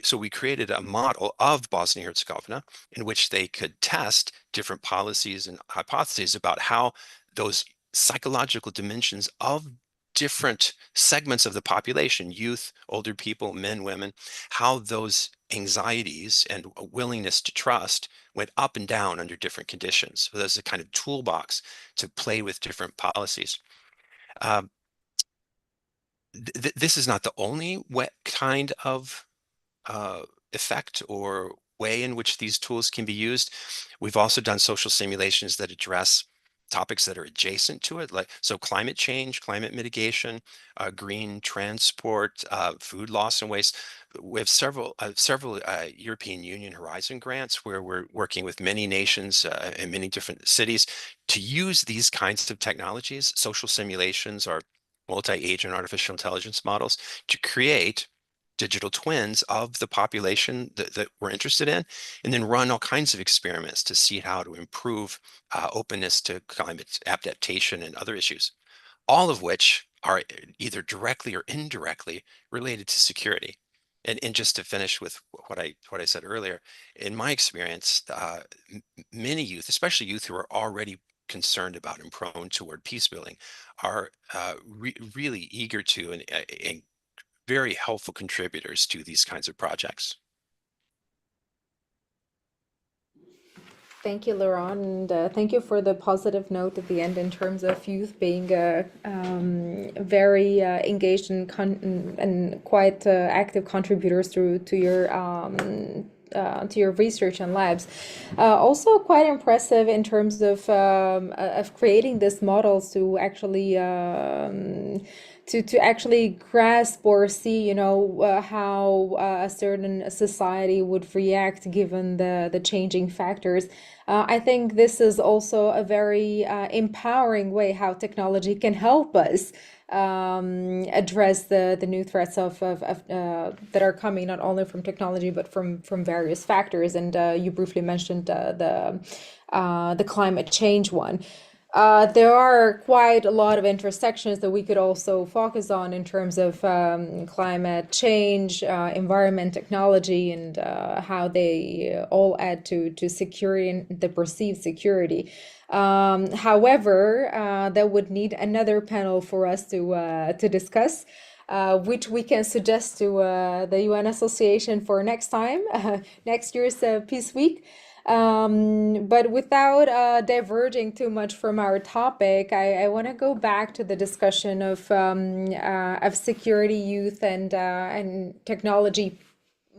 So we created a model of Bosnia and Herzegovina in which they could test different policies and hypotheses about how those psychological dimensions of different segments of the population, youth, older people, men, women, how those anxieties and a willingness to trust went up and down under different conditions. So there's a kind of toolbox to play with different policies. This is not the only kind of effect or way in which these tools can be used. We've also done social simulations that address topics that are adjacent to it, like climate change, climate mitigation, green transport, food loss and waste. We have several European Union Horizon grants where we're working with many nations in many different cities to use these kinds of technologies. Social simulations are multi-agent artificial intelligence models to create digital twins of the population that we're interested in, and then run all kinds of experiments to see how to improve openness to climate adaptation and other issues, all of which are either directly or indirectly related to security. And just to finish with what I said earlier, in my experience, many youth, especially youth who are already concerned about and prone toward peace building, are really eager to and very helpful contributors to these kinds of projects. Thank you, Laurent, and thank you for the positive note at the end in terms of youth being very engaged and quite active contributors to your research and labs. Also quite impressive in terms of creating these models to actually to actually grasp or see, how a certain society would react given the changing factors. I think this is also a very empowering way how technology can help us address the new threats of that are coming not only from technology but from various factors. And you briefly mentioned the climate change one. There are quite a lot of intersections that we could also focus on in terms of climate change, environment, technology, and how they all add to security and the perceived security. However, that would need another panel for us to discuss, which we can suggest to the UN Association for next time, next year's Peace Week. But without diverging too much from our topic, I want to go back to the discussion of security, youth, and technology,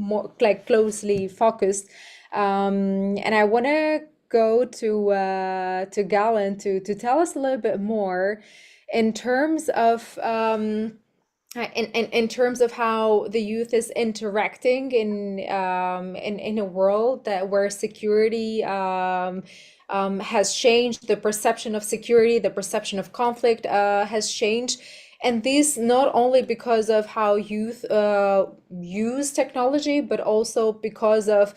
more like closely focused. And I want to go to Galen to tell us a little bit more in terms of in terms of how the youth is interacting in a world where security has changed, the perception of security, the perception of conflict has changed. And this not only because of how youth use technology, but also because of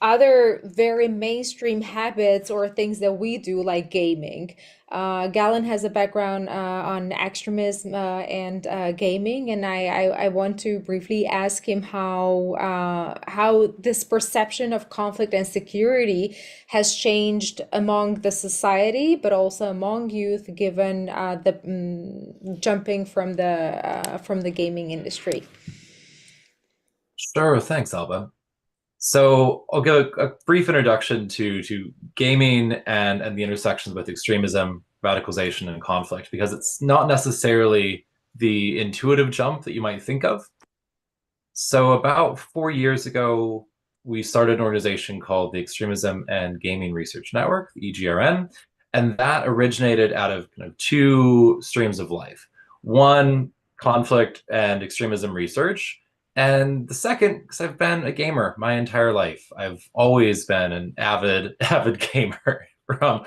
other very mainstream habits or things that we do, like gaming. Galen has a background on extremism and gaming, and I want to briefly ask him how this perception of conflict and security has changed among the society, but also among youth, given the jumping from the gaming industry. Sure, thanks, Alba. So I'll give a brief introduction to gaming and the intersections with extremism, radicalization, and conflict, because it's not necessarily the intuitive jump that you might think of. So about 4 years ago, we started an organization called the Extremism and Gaming Research Network, the EGRN, and that originated out of kind of two streams of life. One, conflict and extremism research, and the second, because I've been a gamer my entire life. I've always been an avid gamer from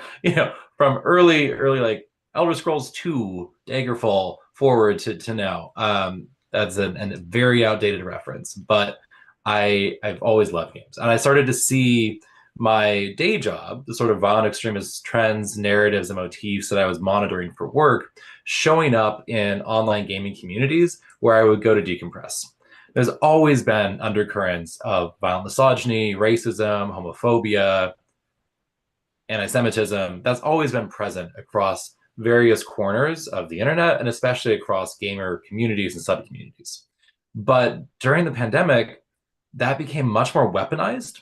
early like Elder Scrolls 2, Daggerfall forward to now. That's a very outdated reference, but I've always loved games. And I started to see my day job, the sort of violent extremist trends, narratives, and motifs that I was monitoring for work, showing up in online gaming communities where I would go to decompress. There's always been undercurrents of violent misogyny, racism, homophobia, anti-Semitism. That's always been present across various corners of the internet, and especially across gamer communities and sub-communities. But during the pandemic, that became much more weaponized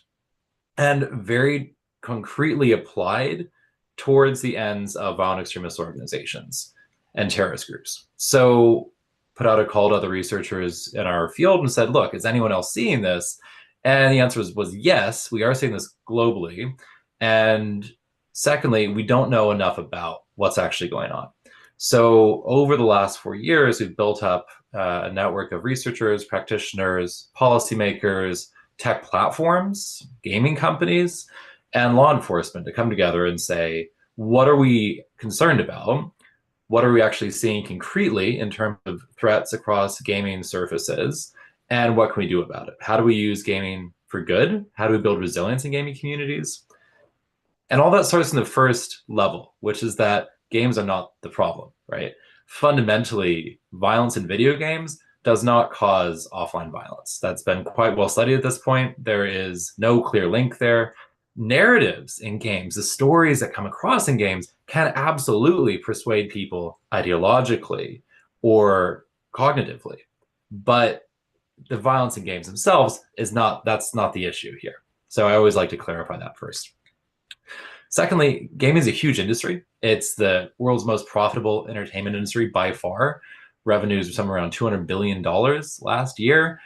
and very concretely applied towards the ends of violent extremist organizations and terrorist groups. So put out a call to other researchers in our field and said, look, is anyone else seeing this? And the answer was yes, we are seeing this globally. And secondly, we don't know enough about what's actually going on. So over the last 4 years, we've built up a network of researchers, practitioners, policymakers, tech platforms, gaming companies, and law enforcement to come together and say, what are we concerned about? What are we actually seeing concretely in terms of threats across gaming surfaces? And what can we do about it? How do we use gaming for good? How do we build resilience in gaming communities? And all that starts in the first level, which is that games are not the problem, right? Fundamentally, violence in video games does not cause offline violence. That's been quite well studied at this point. There is no clear link there. Narratives in games, the stories that come across in games, can absolutely persuade people ideologically or cognitively. But the violence in games themselves that's not the issue here. So I always like to clarify that first. Secondly, gaming is a huge industry. It's the world's most profitable entertainment industry by far. Revenues are somewhere around $200 billion last year.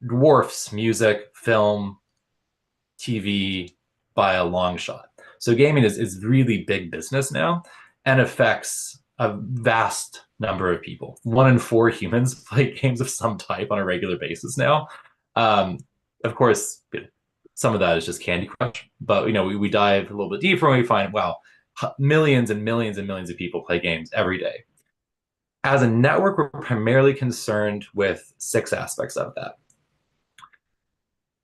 Dwarfs music, film, TV by a long shot. So gaming is really big business now and affects a vast number of people. 1 in 4 humans play games of some type on a regular basis now. Of course, some of that is just Candy Crush, but we dive a little bit deeper and we find, wow, millions and millions and millions of people play games every day. As a network, we're primarily concerned with 6 aspects of that.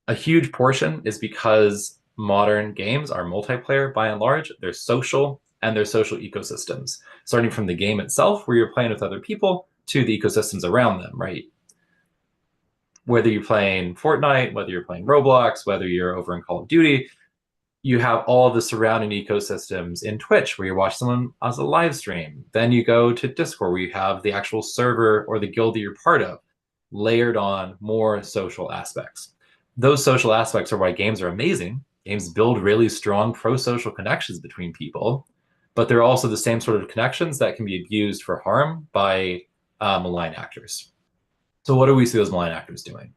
A huge portion is because modern games are multiplayer by and large. They're social, and they're social ecosystems, starting from the game itself, where you're playing with other people, to the ecosystems around them, right? Whether you're playing Fortnite, whether you're playing Roblox, whether you're over in Call of Duty, you have all the surrounding ecosystems in Twitch, where you watch someone as a live stream. Then you go to Discord, where you have the actual server or the guild that you're part of, layered on more social aspects. Those social aspects are why games are amazing. Games build really strong pro-social connections between people, but they're also the same sort of connections that can be abused for harm by malign actors. So what do we see those malign actors doing?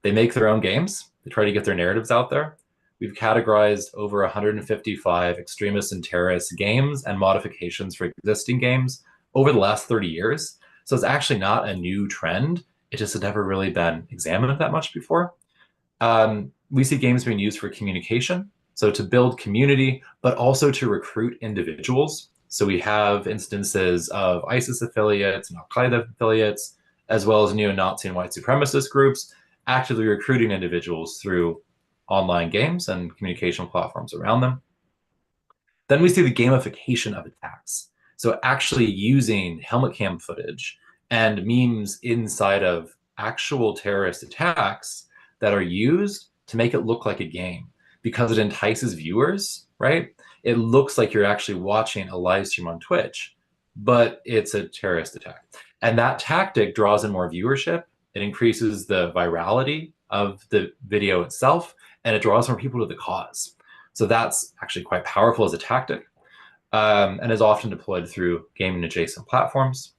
They make their own games. They try to get their narratives out there. We've categorized over 155 extremist and terrorist games and modifications for existing games over the last 30 years. So it's actually not a new trend. It just had never really been examined that much before. We see games being used for communication, so to build community, but also to recruit individuals. So we have instances of ISIS affiliates and Al-Qaeda affiliates, as well as neo-Nazi and white supremacist groups, actively recruiting individuals through online games and communication platforms around them. Then we see the gamification of attacks. So actually using helmet cam footage and memes inside of actual terrorist attacks that are used to make it look like a game, because it entices viewers, right? It looks like you're actually watching a live stream on Twitch, but it's a terrorist attack. And that tactic draws in more viewership. It increases the virality of the video itself, and it draws more people to the cause. So that's actually quite powerful as a tactic, and is often deployed through gaming adjacent platforms.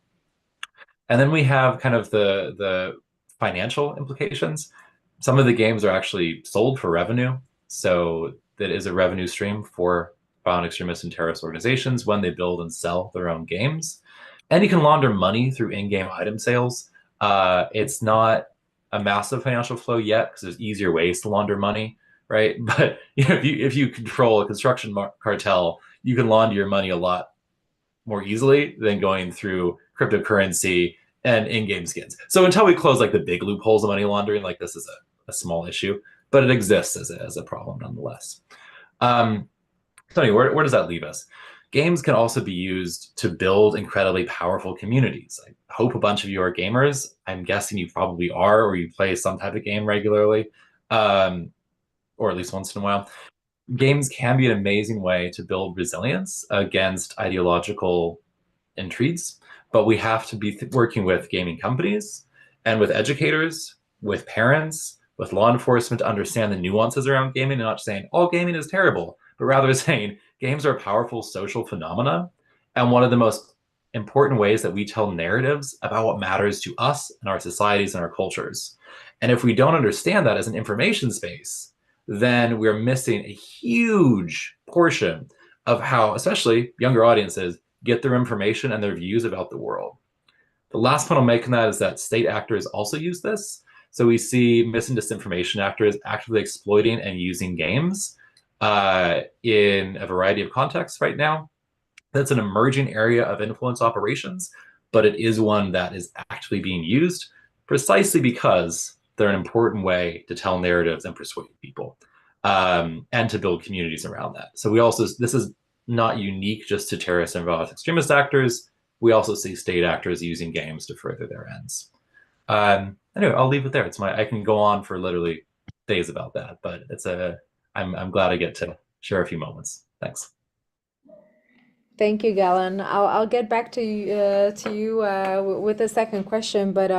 And then we have kind of the financial implications. Some of the games are actually sold for revenue. So that is a revenue stream for violent extremist and terrorist organizations when they build and sell their own games. And you can launder money through in-game item sales. It's not a massive financial flow yet, because there's easier ways to launder money, right? But if you control a construction cartel, you can launder your money a lot more easily than going through cryptocurrency and in-game skins. So until we close like the big loopholes of money laundering, like this is a small issue, but it exists as a problem nonetheless. So anyway, where does that leave us? Games can also be used to build incredibly powerful communities. I hope a bunch of you are gamers. I'm guessing you probably are, or you play some type of game regularly, or at least once in a while. Games can be an amazing way to build resilience against ideological intrigues, but we have to be working with gaming companies and with educators, with parents, with law enforcement to understand the nuances around gaming, and not saying all gaming is terrible, but rather saying games are a powerful social phenomena, and one of the most important ways that we tell narratives about what matters to us and our societies and our cultures. And if we don't understand that as an information space, then we're missing a huge portion of how, especially younger audiences, get their information and their views about the world. The last point I'll make on that is that state actors also use this. So we see mis and disinformation actors actively exploiting and using games in a variety of contexts right now. That's an emerging area of influence operations, but it is one that is actively being used precisely because they're an important way to tell narratives and persuade people, and to build communities around that. So this is not unique just to terrorist and violent extremist actors. We also see state actors using games to further their ends. Anyway, I'll leave it there. I can go on for literally days about that, but I'm glad I get to share a few moments. Thanks. Thank you, Galen. I'll get back to you with the second question, but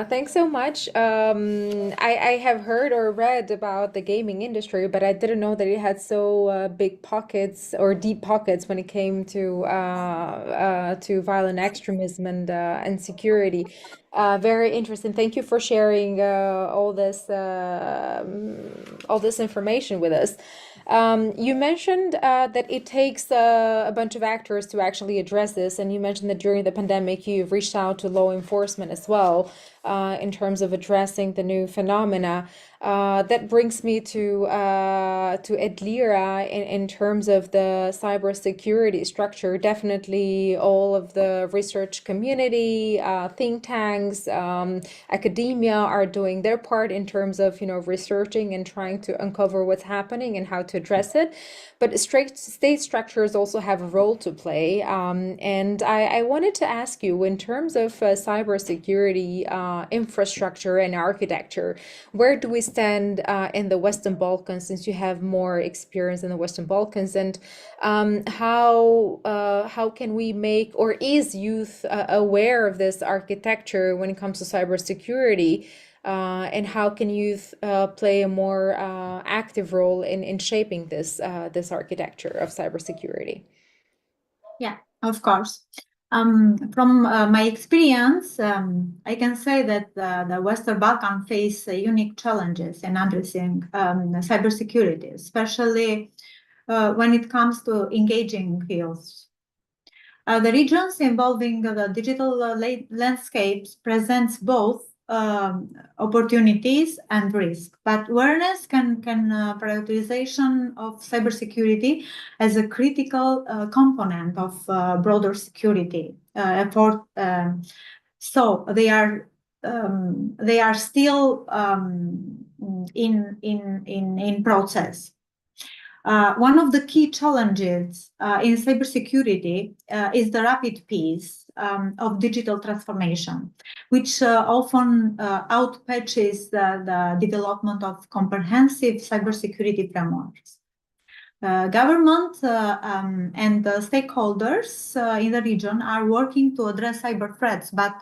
thanks so much. I have heard or read about the gaming industry, but I didn't know that it had so big pockets or deep pockets when it came to violent extremism and security. Very interesting. Thank you for sharing all this information with us. You mentioned that it takes a bunch of actors to actually address this, and you mentioned that during the pandemic you've reached out to law enforcement as well in terms of addressing the new phenomena. That brings me to Edlira in terms of the cybersecurity structure. Definitely all of the research community, think tanks, academia are doing their part in terms of, researching and trying to uncover what's happening and how to address it. But state structures also have a role to play. And I wanted to ask you, in terms of cybersecurity infrastructure and architecture, where do we stand in the Western Balkans, since you have more experience in the Western Balkans, and how can we make, or is youth aware of this architecture when it comes to cybersecurity, and how can youth play a more active role in shaping this architecture of cybersecurity? Yeah, of course. From my experience, I can say that the Western Balkans face unique challenges in addressing cybersecurity, especially when it comes to engaging youth. The regions involving the digital landscapes presents both opportunities and risk, but awareness can prioritization of cybersecurity as a critical component of broader security effort. So they are still in process. One of the key challenges in cybersecurity is the rapid pace of digital transformation, which often outpaces the development of comprehensive cybersecurity frameworks. Government and the stakeholders in the region are working to address cyber threats, but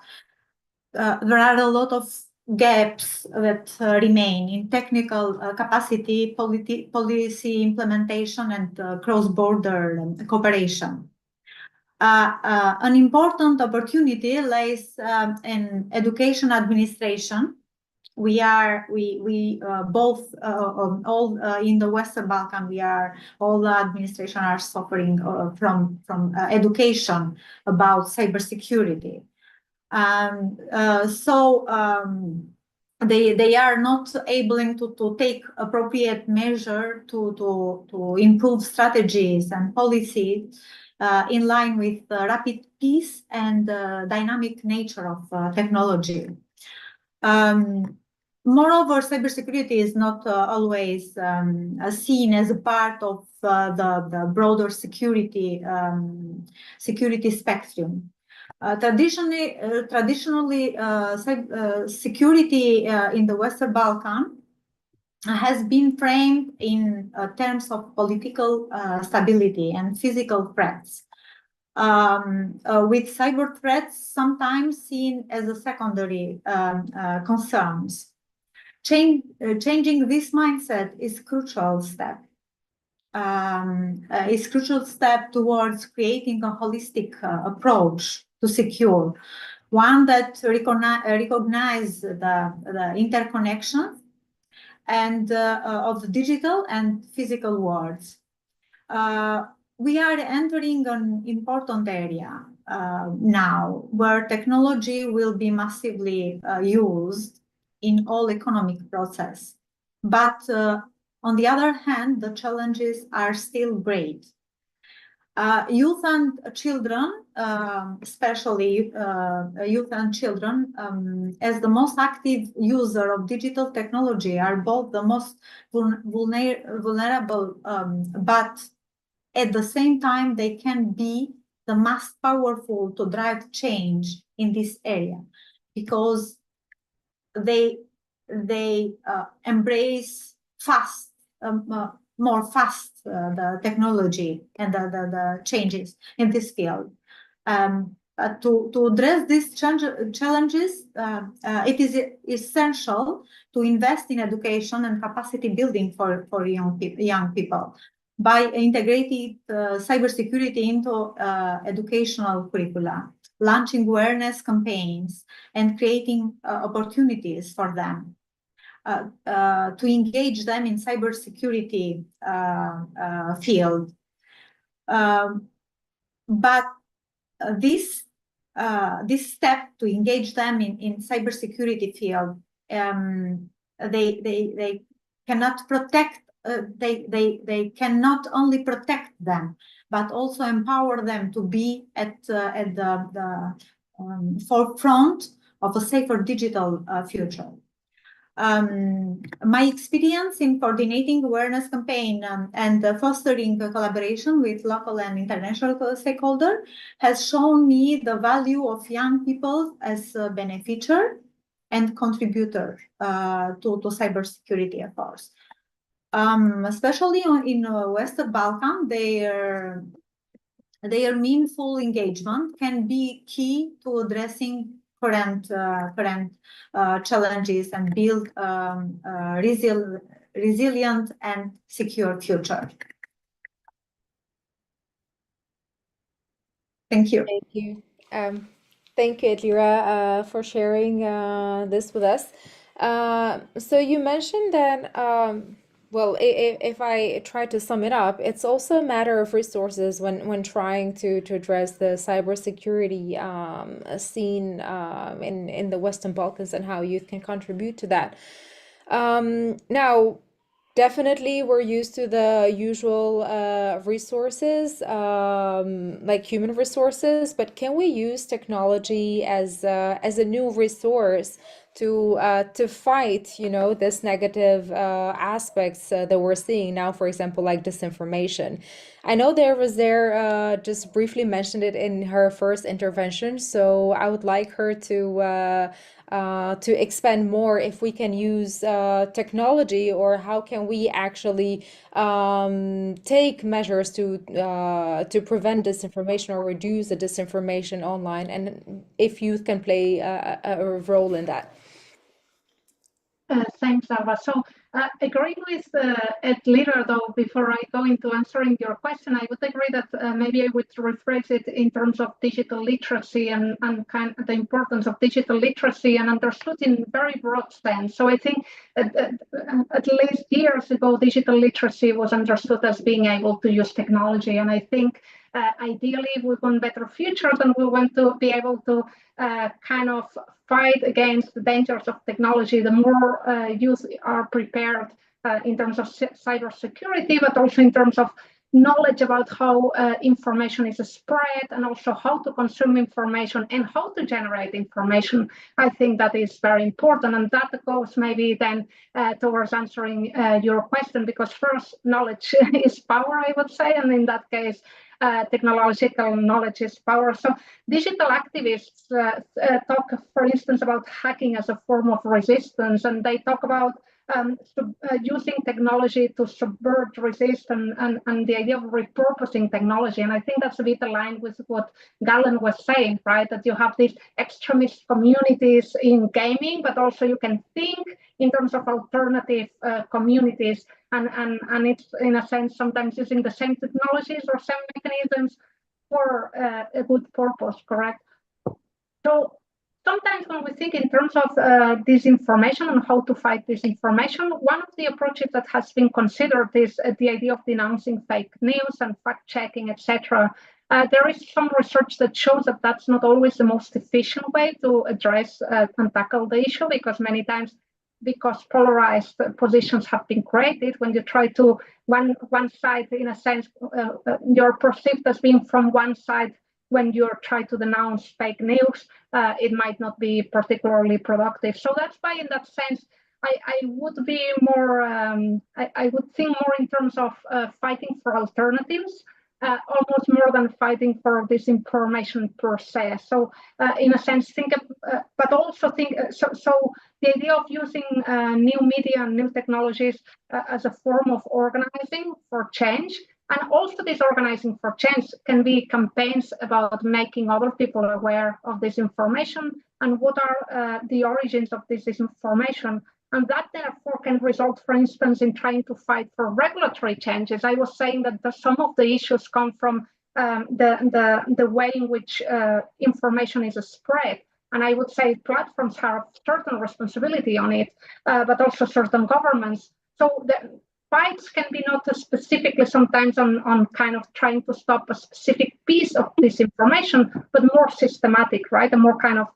there are a lot of gaps that remain in technical capacity, policy implementation, and cross-border cooperation. An important opportunity lies in education administration. We both all in the Western Balkans, all the administration are suffering from education about cybersecurity. They are not able to take appropriate measure to improve strategies and policies in line with the rapid pace and dynamic nature of technology. Moreover, cybersecurity is not always seen as a part of the broader security spectrum. Traditionally, security in the Western Balkans has been framed in terms of political stability and physical threats, with cyber threats sometimes seen as a secondary concerns. Changing this mindset is a crucial step. Towards creating a holistic approach to secure, one that recognize the interconnection and of the digital and physical worlds. We are entering an important area now where technology will be massively used in all economic process. But on the other hand, the challenges are still great. Youth and children, especially youth and children, as the most active user of digital technology, are both the most vulnerable, but at the same time, they can be the most powerful to drive change in this area, because they embrace fast, more fast the technology and the changes in this field. To address these challenges, it is essential to invest in education and capacity building for young people by integrating cybersecurity into educational curricula, launching awareness campaigns, and creating opportunities for them. to engage them in cybersecurity field. But this step to engage them in cybersecurity field, they cannot protect. They cannot only protect them, but also empower them to be at the forefront of a safer digital future. My experience in coordinating awareness campaign and fostering collaboration with local and international stakeholders has shown me the value of young people as a beneficiary and contributor to cybersecurity efforts. Especially in Western Balkan, their meaningful engagement can be key to addressing current challenges and build resilient and secure future. Thank you. Thank you. Thank you, Edlira, for sharing this with us. So you mentioned that, well, if I try to sum it up, it's also a matter of resources when trying to address the cybersecurity scene in the Western Balkans and how youth can contribute to that. Now, definitely, we're used to the usual resources, like human resources, but can we use technology as a new resource to fight, this negative aspects that we're seeing now, for example, like disinformation? I know just briefly mentioned it in her first intervention, so I would like her to expand more if we can use technology, or how can we actually take measures to prevent disinformation or reduce the disinformation online, and if youth can play a role in that. Thanks, Alba. So agreeing with Edlira, though, before I go into answering your question, I would agree that maybe I would rephrase it in terms of digital literacy and kind of the importance of digital literacy, and understood in very broad sense. So I think at least years ago, digital literacy was understood as being able to use technology, and I think ideally, we want better futures, and we want to be able to kind of fight against the dangers of technology. The more youth are prepared in terms of cybersecurity, but also in terms of knowledge about how information is spread, and also how to consume information and how to generate information, I think that is very important. And that goes maybe then towards answering your question, because first, knowledge is power, I would say, and in that case, technological knowledge is power. So digital activists talk, for instance, about hacking as a form of resistance, and they talk about using technology to subvert resistance and the idea of repurposing technology. And I think that's a bit aligned with what Galen was saying, right? That you have these extremist communities in gaming, but also you can think in terms of alternative communities. And it's, in a sense, sometimes using the same technologies or same mechanisms for a good purpose, correct? So sometimes when we think in terms of disinformation and how to fight disinformation, one of the approaches that has been considered is the idea of denouncing fake news and fact-checking, etc. There is some research that shows that that's not always the most efficient way to address and tackle the issue, because many times, because polarized positions have been created, when you try to one side, in a sense, you're perceived as being from one side. When you try to denounce fake news, it might not be particularly productive. So that's why, in that sense, I would be more, I would think more in terms of fighting for alternatives, almost more than fighting for disinformation per se. So in a sense, but also think, so the idea of using new media and new technologies as a form of organizing for change. And also this organizing for change can be campaigns about making other people aware of this information and what are the origins of this disinformation. And that therefore can result, for instance, in trying to fight for regulatory changes. I was saying that some of the issues come from the way in which information is spread. And I would say platforms have certain responsibility on it, but also certain governments. So the fights can be not specifically sometimes on kind of trying to stop a specific piece of disinformation, but more systematic, right? A more kind of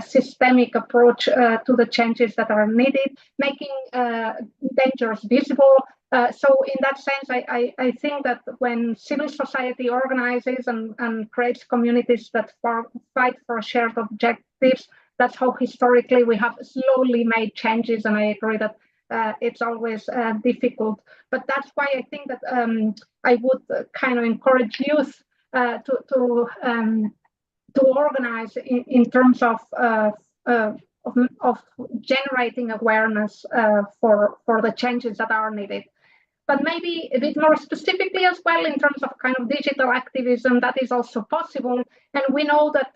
systemic approach to the changes that are needed, making dangers visible. So in that sense, I think that when civil society organizes and creates communities that fight for shared objectives, that's how historically we have slowly made changes. And I agree that it's always difficult. But that's why I think that I would kind of encourage youth to organize in terms of generating awareness for the changes that are needed. But maybe a bit more specifically as well in terms of kind of digital activism, that is also possible. And we know that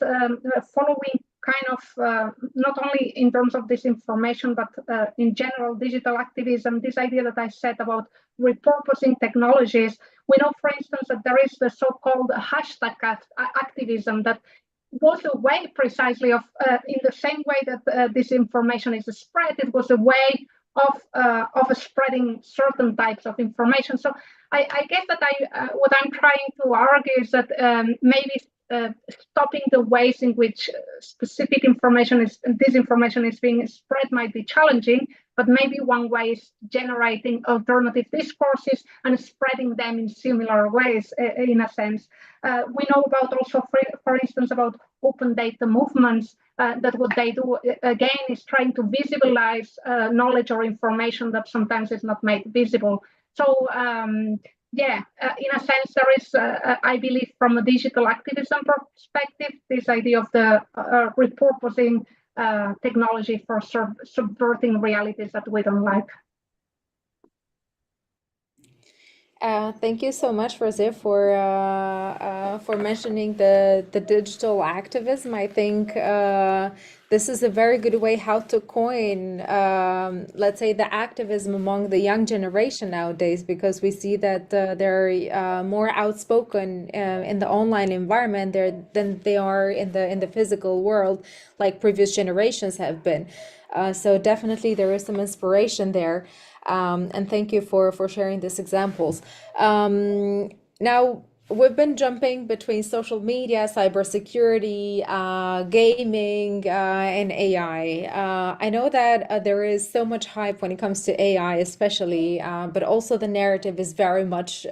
following kind of not only in terms of disinformation, but in general digital activism, this idea that I said about repurposing technologies, we know, for instance, that there is the so-called hashtag activism that was a way precisely of, in the same way that disinformation is spread, it was a way of spreading certain types of information. So I guess that what I'm trying to argue is that maybe stopping the ways in which specific information is disinformation is being spread might be challenging, but maybe one way is generating alternative discourses and spreading them in similar ways, in a sense. We know about also, for instance, about open data movements, that what they do, again, is trying to visualize knowledge or information that sometimes is not made visible. So, yeah, in a sense, there is, I believe, from a digital activism perspective, this idea of the repurposing technology for subverting realities that we don't like. Thank you so much, Rosé, for mentioning the digital activism. I think this is a very good way how to coin, let's say, the activism among the young generation nowadays, because we see that they're more outspoken in the online environment than they are in the physical world, like previous generations have been. So definitely there is some inspiration there. And thank you for sharing these examples. Now, we've been jumping between social media, cybersecurity, gaming, and AI. I know that there is so much hype when it comes to AI, especially, but also the narrative is very much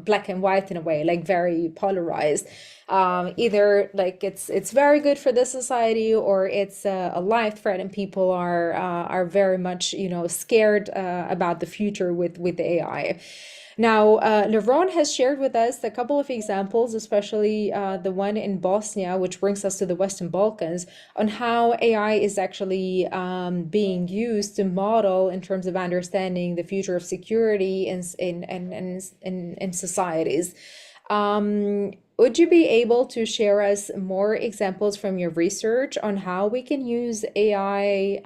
black and white in a way, like very polarized. Either like it's very good for the society, or it's a life threat, and people are very much, scared about the future with AI. Now, Laurent has shared with us a couple of examples, especially the one in Bosnia, which brings us to the Western Balkans, on how AI is actually being used to model in terms of understanding the future of security in societies. Would you be able to share us more examples from your research on how we can use AI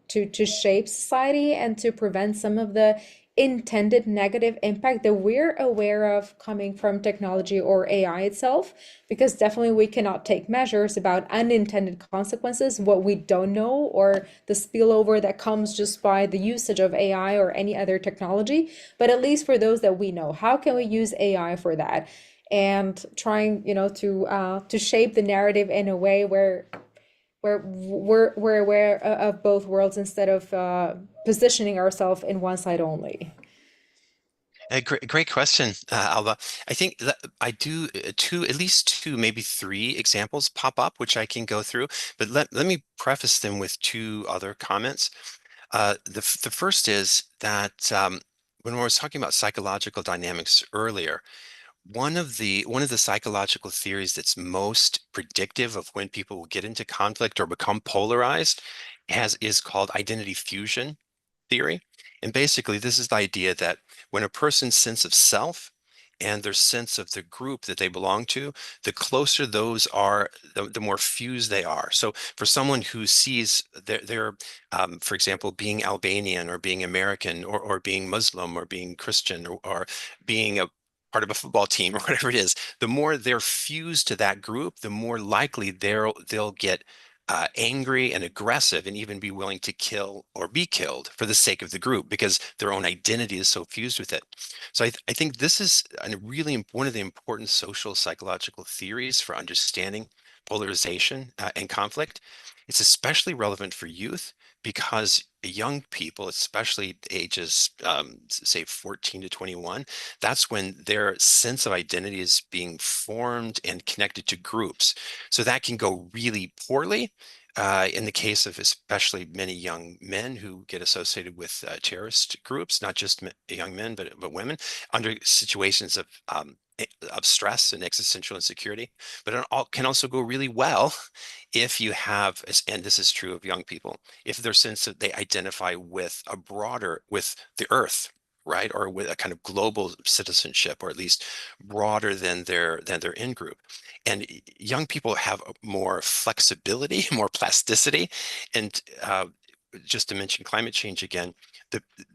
to shape society and to prevent some of the intended negative impact that we're aware of coming from technology or AI itself? Because definitely we cannot take measures about unintended consequences, what we don't know, or the spillover that comes just by the usage of AI or any other technology. But at least for those that we know, how can we use AI for that? And trying, to shape the narrative in a way where we're aware of both worlds instead of positioning ourselves in one side only. Great question, Alba. I think that I do at least two, maybe three examples pop up, which I can go through. But let me preface them with two other comments. The first is that when we were talking about psychological dynamics earlier, one of the psychological theories that's most predictive of when people will get into conflict or become polarized is called identity fusion theory. And basically, this is the idea that when a person's sense of self and their sense of the group that they belong to, the closer those are, the more fused they are. So for someone who sees their for example, being Albanian or being American or being Muslim or being Christian or being a part of a football team or whatever it is, the more they're fused to that group, the more likely they'll get angry and aggressive and even be willing to kill or be killed for the sake of the group because their own identity is so fused with it. So I think this is one of the important social psychological theories for understanding polarization and conflict. It's especially relevant for youth because young people, especially ages, say 14 to 21, that's when their sense of identity is being formed and connected to groups. So that can go really poorly in the case of especially many young men who get associated with terrorist groups, not just young men, but women, under situations of stress and existential insecurity. But it can also go really well if you have, and this is true of young people, if their sense that they identify with with the earth, right, or with a kind of global citizenship, or at least broader than their in-group. And young people have more flexibility, more plasticity, and just to mention climate change again,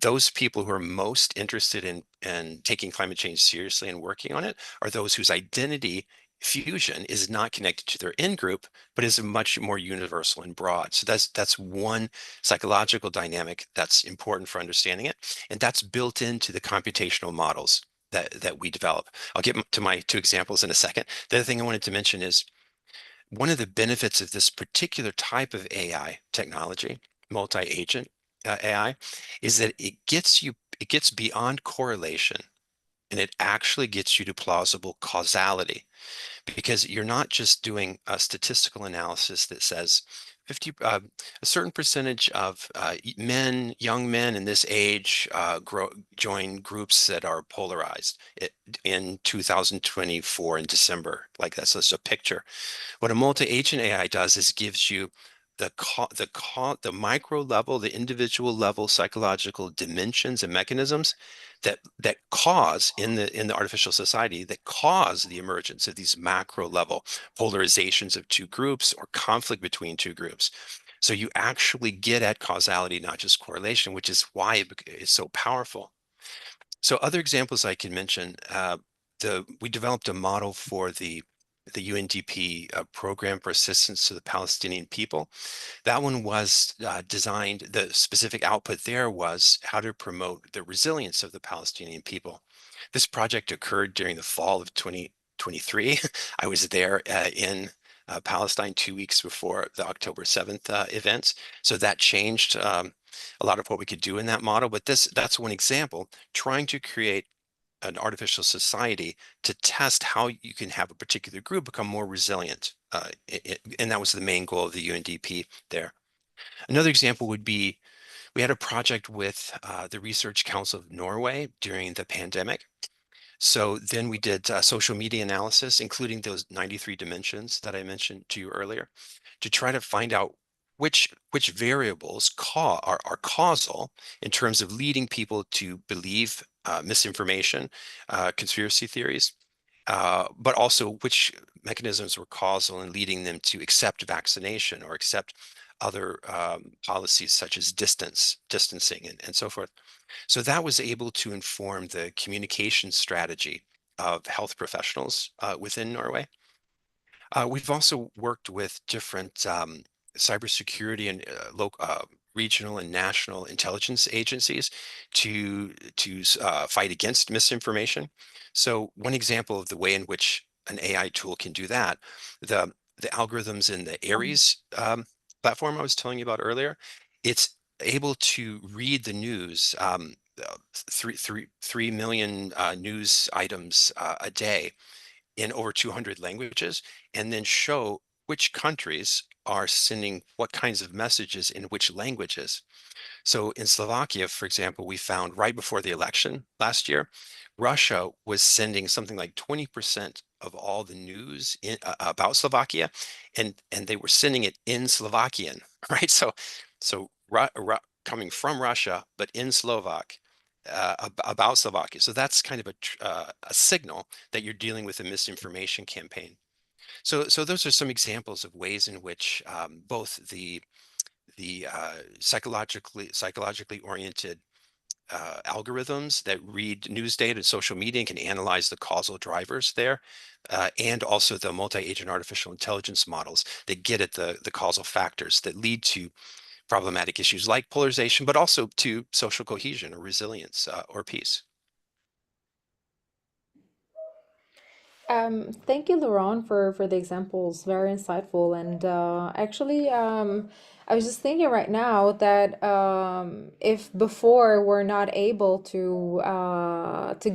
those people who are most interested in taking climate change seriously and working on it are those whose identity fusion is not connected to their in-group, but is much more universal and broad. So that's one psychological dynamic that's important for understanding it, and that's built into the computational models that we develop. I'll get to my two examples in a second. The other thing I wanted to mention is one of the benefits of this particular type of AI technology, multi-agent AI, is that it gets beyond correlation, and it actually gets you to plausible causality, because you're not just doing a statistical analysis that says 50 a certain percentage of young men in this age join groups that are polarized in 2024 in December. Like that's just a picture. What a multi-agent AI does is gives you the micro level, the individual level psychological dimensions and mechanisms that cause in the artificial society, that cause the emergence of these macro level polarizations of two groups or conflict between two groups. So you actually get at causality, not just correlation, which is why it is so powerful. So other examples I can mention, we developed a model for the UNDP program for assistance to the Palestinian people. That one was designed, the specific output there was how to promote the resilience of the Palestinian people. This project occurred during the fall of 2023. I was there in Palestine 2 weeks before the October 7th events. So that changed a lot of what we could do in that model. But that's one example, trying to create an artificial society to test how you can have a particular group become more resilient. And that was the main goal of the UNDP there. Another example would be, we had a project with the Research Council of Norway during the pandemic. So then we did social media analysis, including those 93 dimensions that I mentioned to you earlier, to try to find out which variables are causal in terms of leading people to believe misinformation, conspiracy theories, but also which mechanisms were causal in leading them to accept vaccination or accept other policies such as distancing and so forth. So that was able to inform the communication strategy of health professionals within Norway. We've also worked with different cybersecurity and regional and national intelligence agencies to fight against misinformation. So one example of the way in which an AI tool can do that, the algorithms in the Aries platform I was telling you about earlier, it's able to read the news, 3 million news items a day in over 200 languages, and then show which countries are sending what kinds of messages in which languages. So in Slovakia, for example, we found right before the election last year, Russia was sending something like 20% of all the news about Slovakia, and they were sending it in Slovakian, right? So coming from Russia, but in Slovak, about Slovakia. So that's kind of a signal that you're dealing with a misinformation campaign. So those are some examples of ways in which both the psychologically oriented algorithms that read news data and social media and can analyze the causal drivers there, and also the multi-agent artificial intelligence models that get at the causal factors that lead to problematic issues like polarization, but also to social cohesion or resilience or peace. Thank you, Laurent, for the examples. Very insightful. And actually, I was just thinking right now that if before we're not able to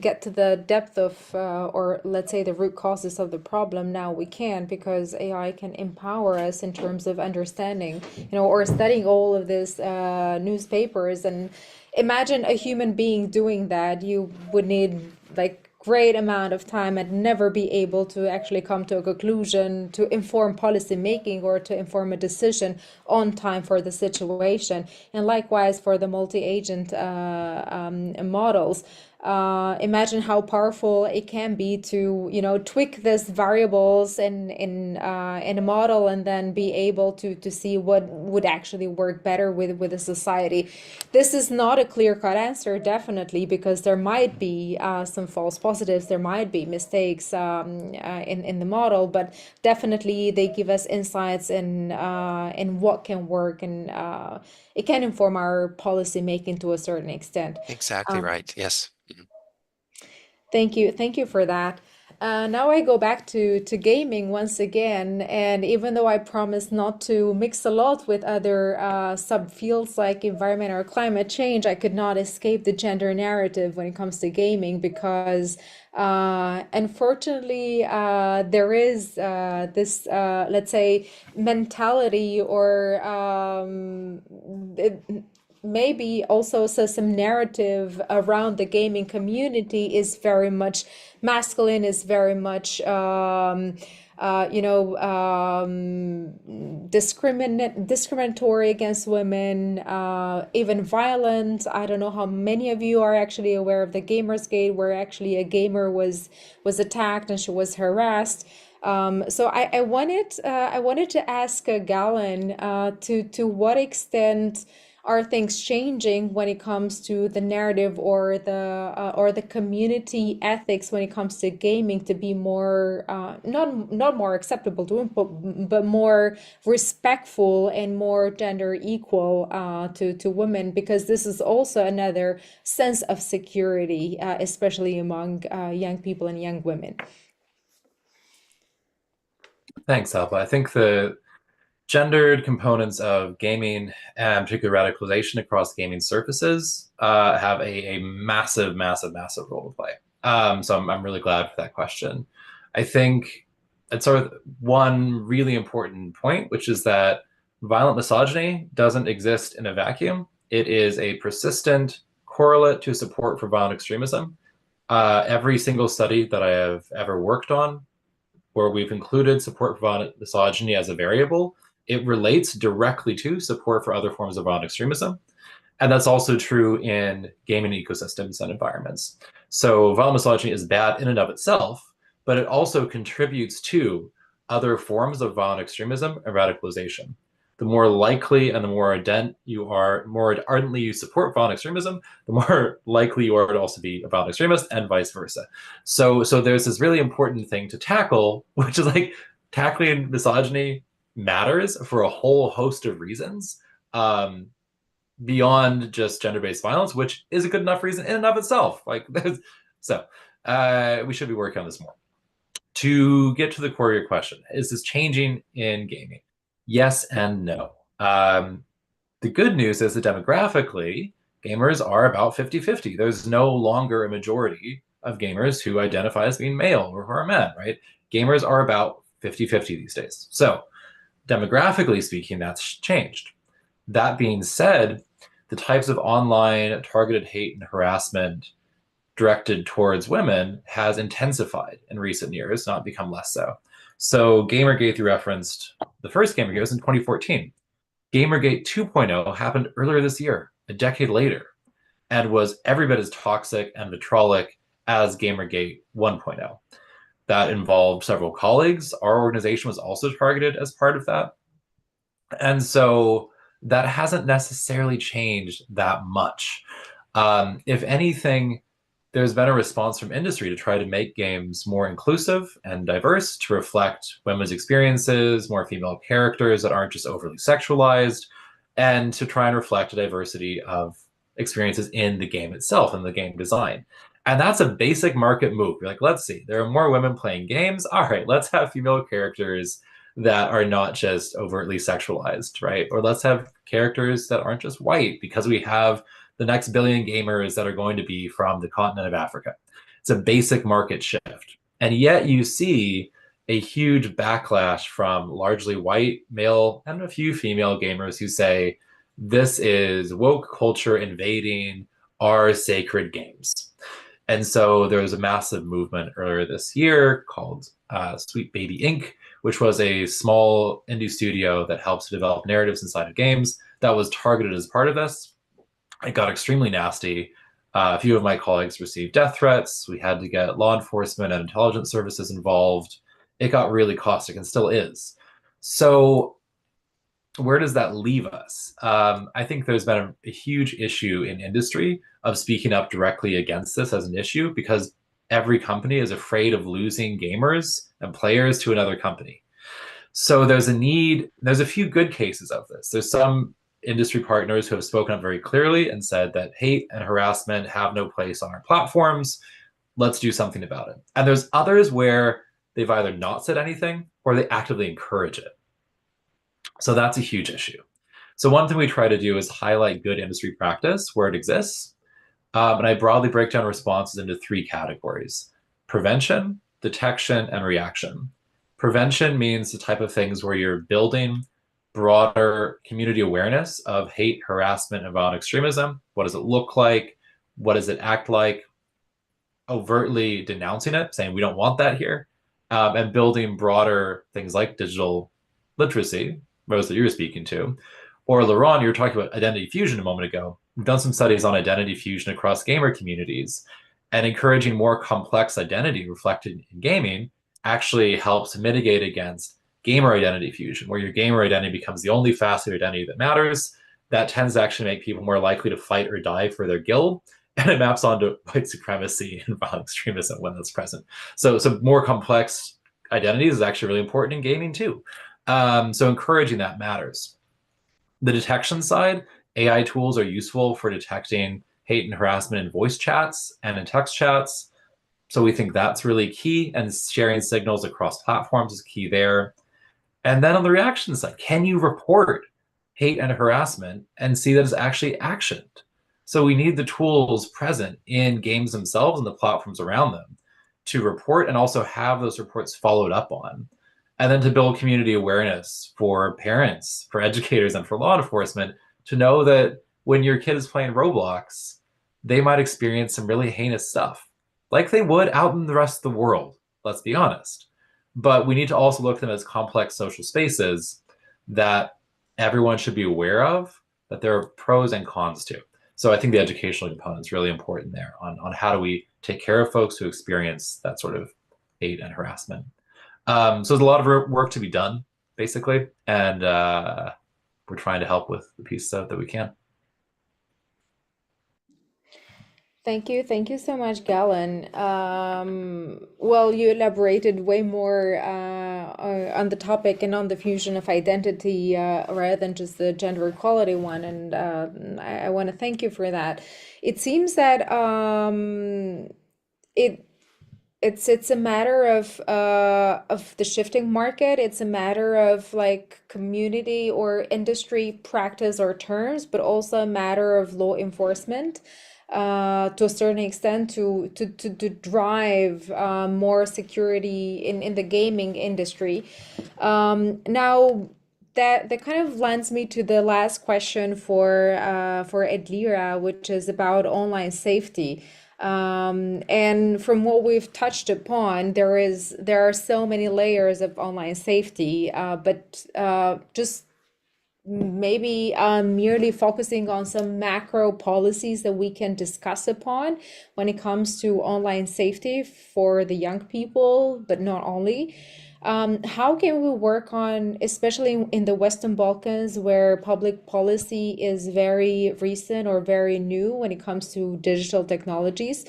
get to the depth of or let's say the root causes of the problem, now we can, because AI can empower us in terms of understanding, or studying all of this newspapers. And imagine a human being doing that. You would need like great amount of time and never be able to actually come to a conclusion to inform policy making or to inform a decision on time for the situation. And likewise for the multi-agent models. Imagine how powerful it can be to tweak these variables in a model and then be able to see what would actually work better with a society. This is not a clear-cut answer, definitely, because there might be some false positives, there might be mistakes in the model, but definitely they give us insights in what can work, and it can inform our policy making to a certain extent. Exactly right. Yes. Thank you for that. Now I go back to gaming once again, and even though I promised not to mix a lot with other subfields like environment or climate change, I could not escape the gender narrative when it comes to gaming, because unfortunately there is this let's say mentality, or maybe also some narrative around the gaming community is very much masculine, is very much discriminatory against women, even violent. I don't know how many of you are actually aware of the Gamersgate, where actually a gamer was attacked and she was harassed. So I wanted to ask Galen, to what extent are things changing when it comes to the narrative or the community ethics when it comes to gaming to be more not more acceptable to women, but more respectful and more gender equal to women, because this is also another sense of security, especially among young people and young women. Thanks, Alba. I think the gendered components of gaming, and particularly radicalization across gaming surfaces, have a massive role to play. So I'm really glad for that question. I think it's sort of one really important point, which is that violent misogyny doesn't exist in a vacuum. It is a persistent correlate to support for violent extremism. Every single study that I have ever worked on where we've included support for violent misogyny as a variable, it relates directly to support for other forms of violent extremism. And that's also true in gaming ecosystems and environments. So violent misogyny is bad in and of itself, but it also contributes to other forms of violent extremism and radicalization. The more likely and the more ardently you support violent extremism, the more likely you are to also be a violent extremist, and vice versa. So there's this really important thing to tackle, which is like tackling misogyny matters for a whole host of reasons, beyond just gender-based violence, which is a good enough reason in and of itself. We should be working on this more. To get to the core of your question, is this changing in gaming? Yes and no. The good news is that demographically, gamers are about 50-50. There's no longer a majority of gamers who identify as being male or who are men, right? Gamers are about 50-50 these days. So demographically speaking, that's changed. That being said, the types of online targeted hate and harassment directed towards women has intensified in recent years, not become less so. So Gamergate, you referenced the first Gamergate was in 2014. Gamergate 2.0 happened earlier this year, a decade later, and was every bit as toxic and vitriolic as Gamergate 1.0. That involved several colleagues. Our organization was also targeted as part of that. And so that hasn't necessarily changed that much. If anything, there's been a response from industry to try to make games more inclusive and diverse to reflect women's experiences, more female characters that aren't just overly sexualized, and to try and reflect a diversity of experiences in the game itself and the game design. And that's a basic market move. You're like, let's see, there are more women playing games. All right, let's have female characters that are not just overtly sexualized, right? Or let's have characters that aren't just white because we have the next billion gamers that are going to be from the continent of Africa. It's a basic market shift. And yet you see a huge backlash from largely white male and a few female gamers who say, this is woke culture invading our sacred games. And so there was a massive movement earlier this year called Sweet Baby Inc., which was a small indie studio that helps to develop narratives inside of games that was targeted as part of this. It got extremely nasty. A few of my colleagues received death threats. We had to get law enforcement and intelligence services involved. It got really caustic and still is. So where does that leave us? I think there's been a huge issue in industry of speaking up directly against this as an issue because every company is afraid of losing gamers and players to another company. So there's a few good cases of this. There's some industry partners who have spoken up very clearly and said that hate and harassment have no place on our platforms. Let's do something about it. And there's others where they've either not said anything or they actively encourage it. So that's a huge issue. So one thing we try to do is highlight good industry practice where it exists. And I broadly break down responses into 3 categories: prevention, detection, and reaction. Prevention means the type of things where you're building broader community awareness of hate, harassment, and violent extremism. What does it look like? What does it act like? Overtly denouncing it, saying we don't want that here, and building broader things like digital literacy, Rose, that you were speaking to. Or Laurent, you were talking about identity fusion a moment ago. We've done some studies on identity fusion across gamer communities, and encouraging more complex identity reflected in gaming actually helps mitigate against gamer identity fusion, where your gamer identity becomes the only facet of identity that matters. That tends to actually make people more likely to fight or die for their guild, and it maps onto white supremacy and violent extremism when that's present. So more complex identities is actually really important in gaming too. So encouraging that matters. The detection side, AI tools are useful for detecting hate and harassment in voice chats and in text chats. So we think that's really key, and sharing signals across platforms is key there. And then on the reaction side, can you report hate and harassment and see that it's actually actioned? So we need the tools present in games themselves and the platforms around them to report and also have those reports followed up on. And then to build community awareness for parents, for educators, and for law enforcement to know that when your kid is playing Roblox, they might experience some really heinous stuff, like they would out in the rest of the world, let's be honest. But we need to also look at them as complex social spaces that everyone should be aware of, that there are pros and cons to. So I think the educational component is really important there on how do we take care of folks who experience that sort of hate and harassment. So there's a lot of work to be done, basically, and we're trying to help with the pieces that we can. Thank you so much, Galen. Well, you elaborated way more on the topic and on the fusion of identity rather than just the gender equality one, and I want to thank you for that. It seems that it's a matter of the shifting market. It's a matter of like community or industry practice or terms, but also a matter of law enforcement. To a certain extent to drive more security in the gaming industry. Now that kind of lends me to the last question for Adlira, which is about online safety. And from what we've touched upon, there are so many layers of online safety, but just maybe merely focusing on some macro policies that we can discuss upon when it comes to online safety for the young people, but not only. How can we work on, especially in the Western Balkans, where public policy is very recent or very new when it comes to digital technologies?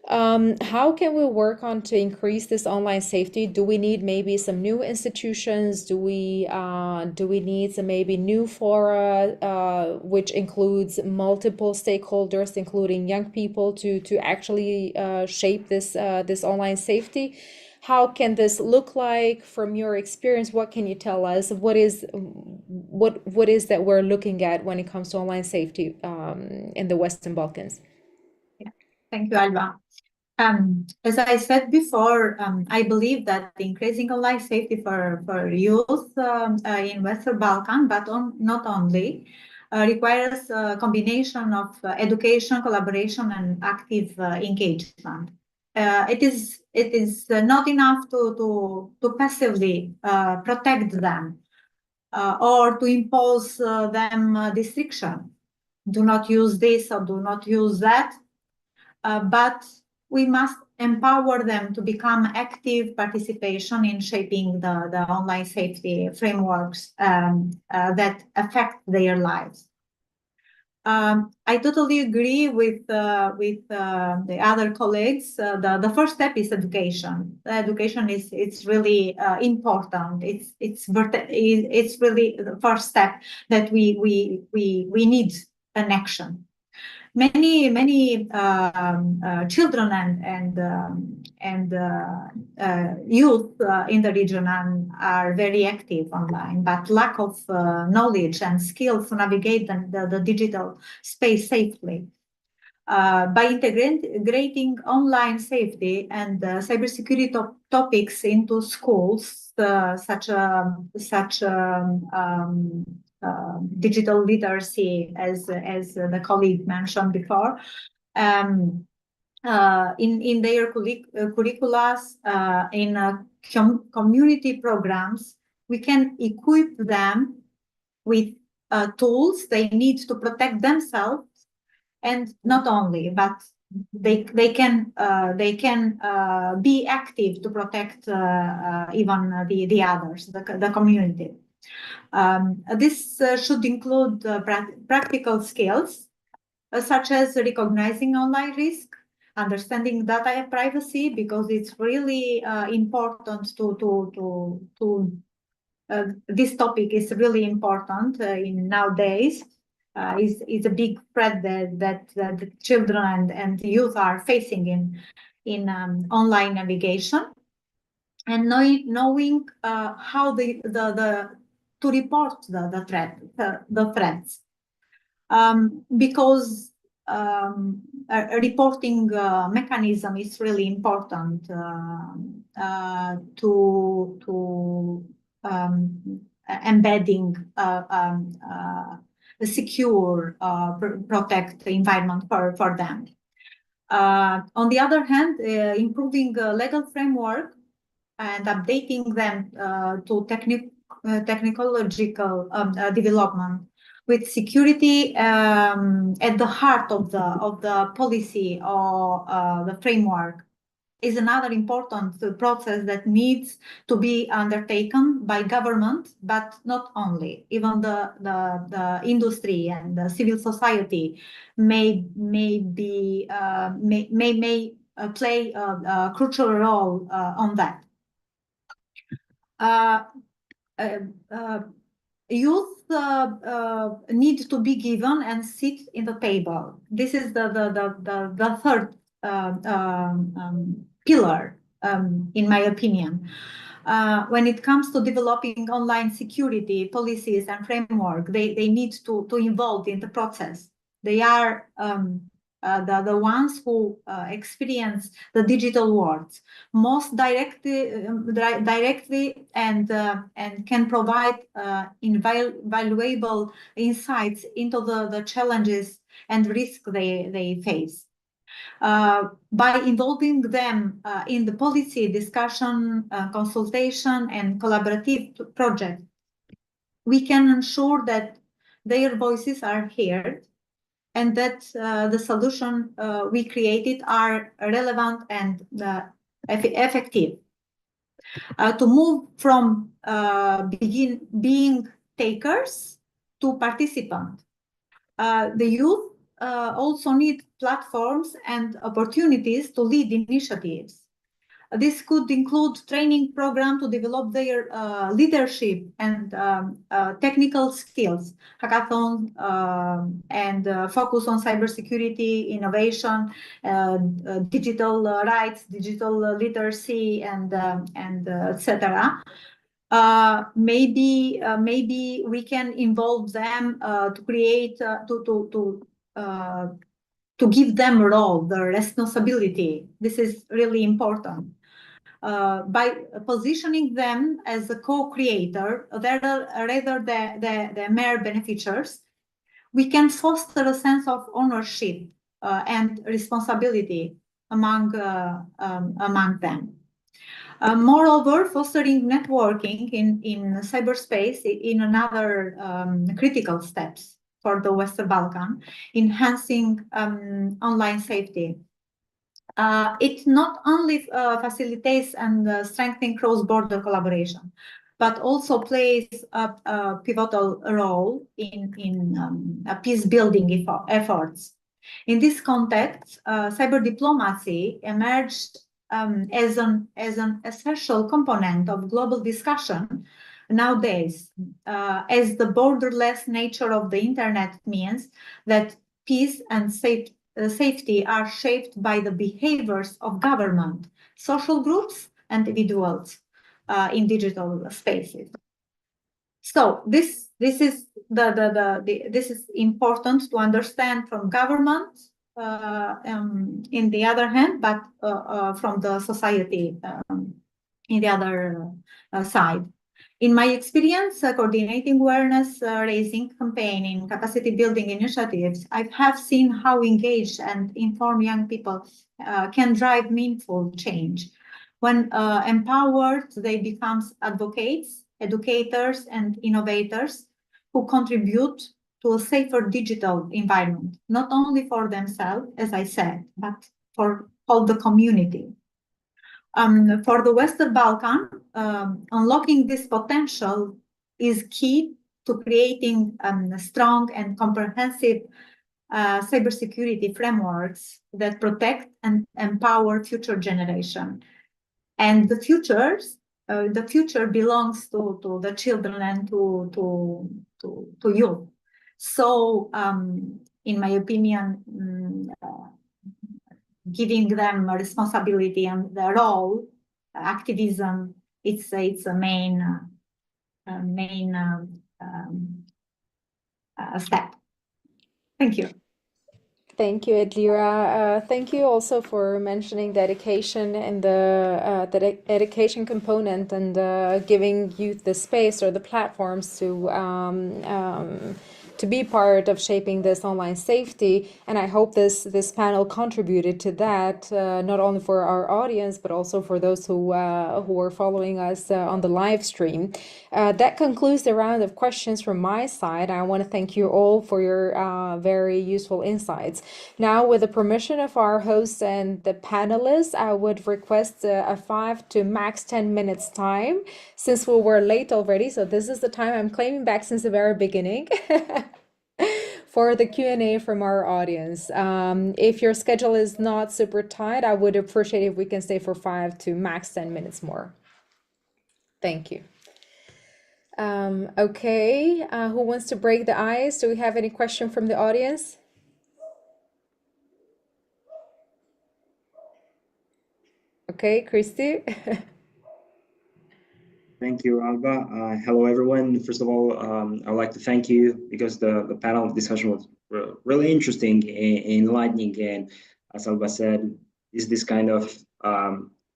How can we work on to increase this online safety? Do we need maybe some new institutions? Do we need some maybe new fora, which includes multiple stakeholders, including young people, to actually shape this online safety? How can this look like from your experience? What can you tell us? What is that we're looking at when it comes to online safety in the Western Balkans? Thank you, Alba. As I said before, I believe that increasing online safety for youth in Western Balkan, but not only, requires a combination of education, collaboration, and active engagement. It is not enough to passively protect them or to impose them restriction. Do not use this or do not use that. But we must empower them to become active participation in shaping the online safety frameworks that affect their lives. I totally agree with the other colleagues. The first step is education. Education is really important. It's really the first step that we need an action. Many children and youth in the region are very active online, but lack of knowledge and skills to navigate the digital space safely. By integrating online safety and cybersecurity topics into schools, such digital literacy, as the colleague mentioned before, in their curricula, in community programs, we can equip them with tools they need to protect themselves, and not only, but they can be active to protect even the others, the community. This should include practical skills such as recognizing online risk, understanding data privacy, because it's really important this topic is really important in nowadays. Is a big threat that the children and youth are facing in online navigation, and knowing how to report the threats, because a reporting mechanism is really important to embedding a secure, protect environment for them. On the other hand, improving legal framework and updating them to technological development, with security at the heart of the policy or the framework, is another important process that needs to be undertaken by government, but not only. Even the industry and the civil society may play a crucial role on that. Youth need to be given and sit in the table. This is the third pillar, in my opinion. When it comes to developing online security policies and framework, they need to involve in the process. They are the ones who experience the digital world most directly and can provide invaluable insights into the challenges and risks they face. By involving them in the policy discussion, consultation, and collaborative projects, we can ensure that their voices are heard and that the solution we created are relevant and effective. to move from being takers to participants. The youth also need platforms and opportunities to lead initiatives. This could include training programs to develop their leadership and technical skills, hackathons, and focus on cybersecurity, innovation, digital rights, digital literacy, and etc. Maybe we can involve them to create to give them a role, the responsibility. This is really important. By positioning them as a co-creator rather than the mere beneficiaries, we can foster a sense of ownership and responsibility among them. Moreover, fostering networking in cyberspace in another critical steps for the Western Balkan, enhancing online safety. It not only facilitates and strengthens cross-border collaboration, but also plays a pivotal role in peace-building efforts. In this context, cyber diplomacy emerged as an essential component of global discussion nowadays, as the borderless nature of the internet means that peace and safety are shaped by the behaviors of government, social groups, and individuals in digital spaces. So this is this is important to understand from government in the other hand, but from the society in the other side. In my experience, coordinating awareness raising campaigning, capacity building initiatives, I have seen how engaged and informed young people can drive meaningful change. When empowered, they become advocates, educators, and innovators who contribute to a safer digital environment, not only for themselves, as I said, but for all the community. For the Western Balkan, unlocking this potential is key to creating strong and comprehensive cybersecurity frameworks that protect and empower future generations. And the future belongs to the children and to youth. So, in my opinion, giving them a responsibility and the role, activism, it's a main step. Thank you. Thank you, Edlira. Thank you also for mentioning the education and the education component and giving youth the space or the platforms to be part of shaping this online safety. And I hope this panel contributed to that, not only for our audience, but also for those who are following us on the live stream. That concludes the round of questions from my side. I want to thank you all for your very useful insights. Now, with the permission of our hosts and the panelists, I would request a 5 to max 10 minutes time, since we were late already. So this is the time I'm claiming back since the very beginning for the Q&A from our audience. If your schedule is not super tight, I would appreciate if we can stay for 5 to max 10 minutes more. Thank you. Okay, who wants to break the ice? Do we have any question from the audience? Okay, Christy. Thank you, Alba. Hello, everyone. First of all, I'd like to thank you because the panel discussion was really interesting and enlightening. And as Alba said, is this kind of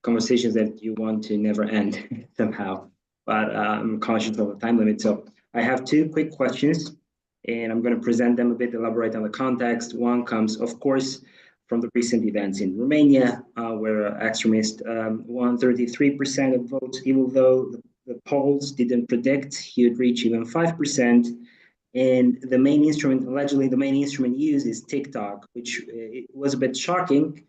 conversations that you want to never end somehow. But I'm conscious of the time limit. So I have 2 quick questions, and I'm going to present them a bit, elaborate on the context. One comes, of course, from the recent events in Romania, where extremists won 33% of votes, even though the polls didn't predict he would reach even 5%. And the main instrument, allegedly the main instrument used is TikTok, which it was a bit shocking.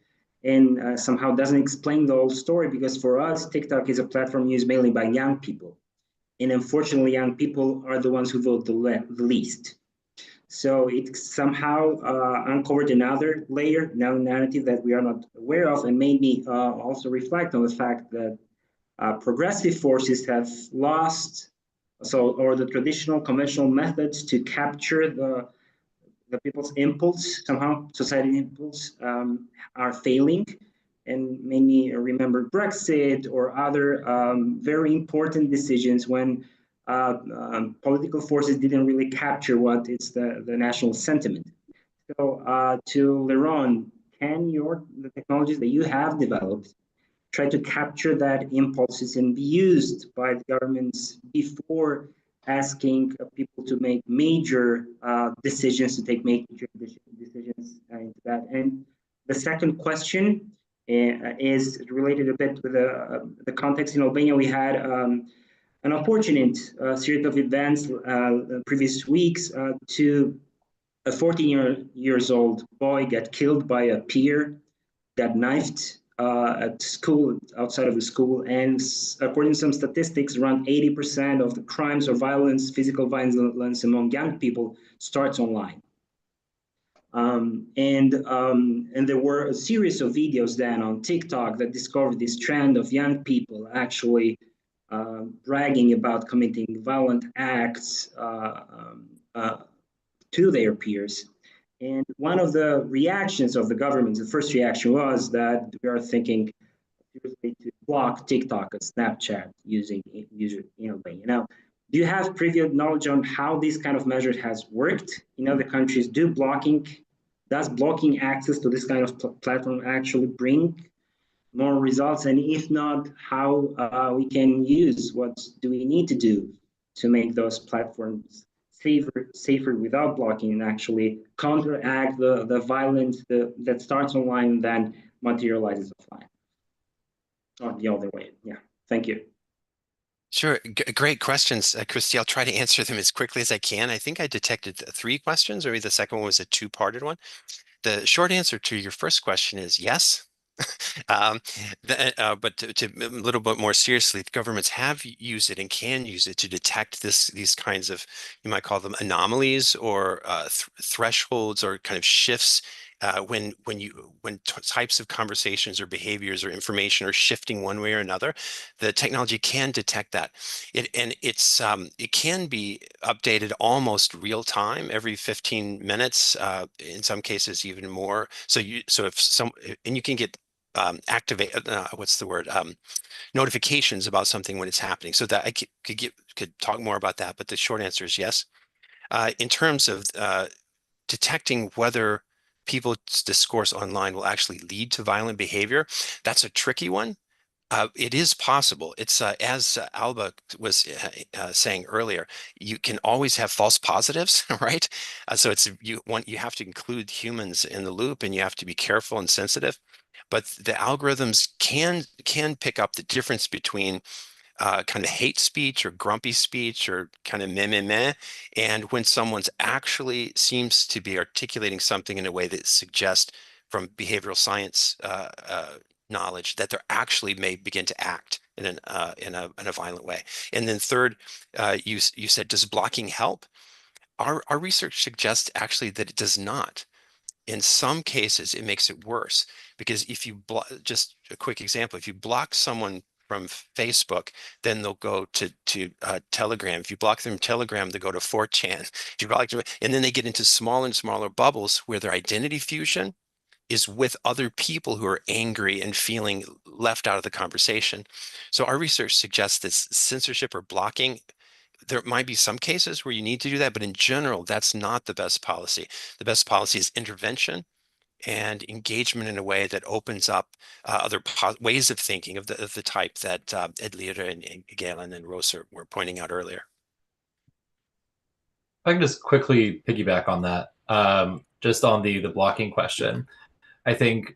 and somehow doesn't explain the whole story, because for us, TikTok is a platform used mainly by young people. And unfortunately, young people are the ones who vote the least. So it somehow uncovered another layer, another narrative that we are not aware of, and made me also reflect on the fact that progressive forces have lost, or the traditional conventional methods to capture the people's impulse, somehow society impulse, are failing, and made me remember Brexit or other very important decisions when political forces didn't really capture what is the national sentiment. So to Leron, can the technologies that you have developed try to capture that impulses and be used by the governments before asking people to make major decisions, to take major decisions into that? And the second question is related a bit with the context in Albania. We had an unfortunate series of events previous weeks. To a 14-year-old boy got killed by a peer, got knifed at school, outside of the school, and according to some statistics, around 80% of the crimes or violence, physical violence among young people starts online. And there were a series of videos then on TikTok that discovered this trend of young people actually bragging about committing violent acts to their peers. And one of the reactions of the government, the first reaction was that we are thinking seriously to block TikTok and Snapchat using in Albania. Now, do you have previous knowledge on how this kind of measure has worked in other countries? Does blocking access to this kind of platform actually bring more results? And if not, how we can use, what do we need to do to make those platforms safer without blocking, and actually counteract the violence that starts online and then materializes offline? Not the other way. Yeah, thank you. Sure, great questions, Christy. I'll try to answer them as quickly as I can. I think I detected 3 questions, or maybe the second one was a 2-parted one. The short answer to your first question is yes. But to a little bit more seriously, the governments have used it and can use it to detect these kinds of, you might call them anomalies, or thresholds, or kind of shifts when types of conversations or behaviors or information are shifting one way or another. The technology can detect that. It can be updated almost real time, every 15 minutes, in some cases even more. So you can get activate what's the word, notifications about something when it's happening. So that I could talk more about that, but the short answer is yes. In terms of detecting whether people's discourse online will actually lead to violent behavior, that's a tricky one. It is possible. It's as Alba was saying earlier, you can always have false positives, right? So you have to include humans in the loop, and you have to be careful and sensitive. But the algorithms can pick up the difference between kind of hate speech or grumpy speech or kind of meh, and when someone's actually seems to be articulating something in a way that suggests, from behavioral science knowledge, that they actually may begin to act in a violent way. And then third, you said, does blocking help? Our research suggests actually that it does not. In some cases, it makes it worse, because if you just a quick example, if you block someone from Facebook, then they'll go to Telegram. If you block them from Telegram, they go to 4chan. If you block them, and then they get into smaller and smaller bubbles where their identity fusion is with other people who are angry and feeling left out of the conversation. So our research suggests that censorship or blocking, there might be some cases where you need to do that, but in general, that's not the best policy. The best policy is intervention and engagement in a way that opens up other ways of thinking of the type that Edlira and Galen and Rosa were pointing out earlier. If I can just quickly piggyback on that, just on the blocking question. I think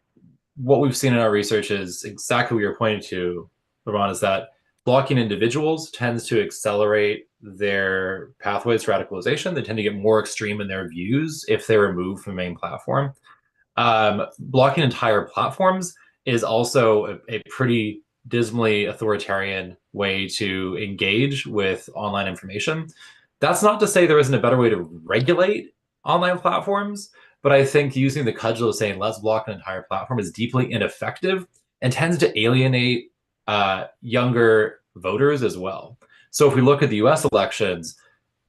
what we've seen in our research is exactly what you're pointing to, Leron, is that blocking individuals tends to accelerate their pathways to radicalization. They tend to get more extreme in their views if they're removed from the main platform. Blocking entire platforms is also a pretty dismally authoritarian way to engage with online information. That's not to say there isn't a better way to regulate online platforms, but I think using the cudgel of saying let's block an entire platform is deeply ineffective and tends to alienate younger voters as well. So if we look at the US elections,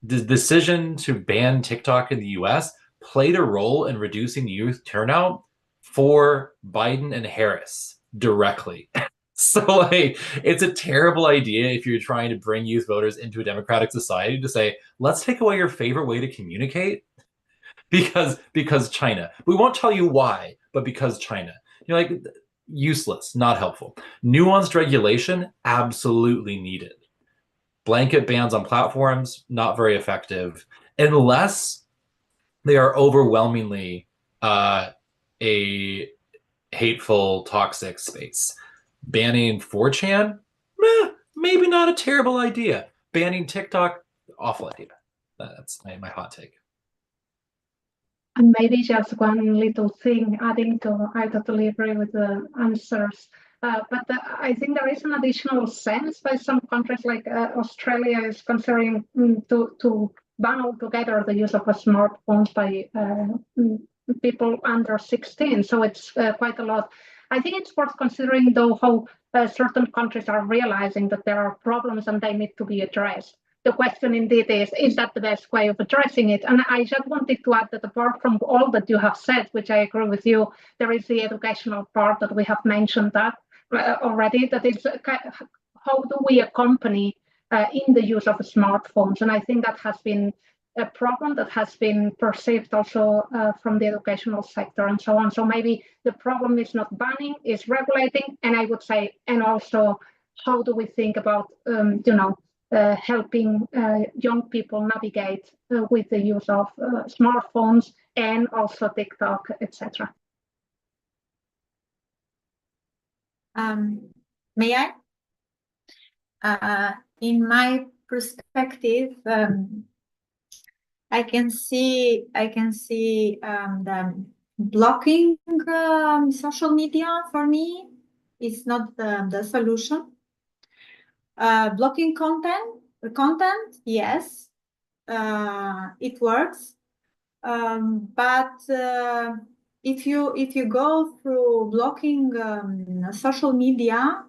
the decision to ban TikTok in the US played a role in reducing youth turnout for Biden and Harris directly. So like, it's a terrible idea if you're trying to bring youth voters into a democratic society to say, let's take away your favorite way to communicate because China. We won't tell you why, but because China. You're like, useless, not helpful. Nuanced regulation, absolutely needed. Blanket bans on platforms, not very effective, unless they are overwhelmingly a hateful, toxic space. Banning 4chan, maybe not a terrible idea. Banning TikTok, awful idea. That's my hot take. And maybe just one little thing adding to, I totally agree with the answers. But I think there is an additional sense by some countries, like Australia is considering to ban altogether the use of smartphones by people under 16. So it's quite a lot. I think it's worth considering, though, how certain countries are realizing that there are problems and they need to be addressed. The question indeed is that the best way of addressing it? And I just wanted to add that apart from all that you have said, which I agree with you, there is the educational part that we have mentioned that already, that is how do we accompany in the use of smartphones? And I think that has been a problem that has been perceived also from the educational sector and so on. So maybe the problem is not banning, is regulating, and I would say, and also how do we think about, helping young people navigate with the use of smartphones and also TikTok, etc. May I? In my perspective, I can see the blocking social media for me is not the solution. Blocking content, yes, it works. But if you go through blocking social media,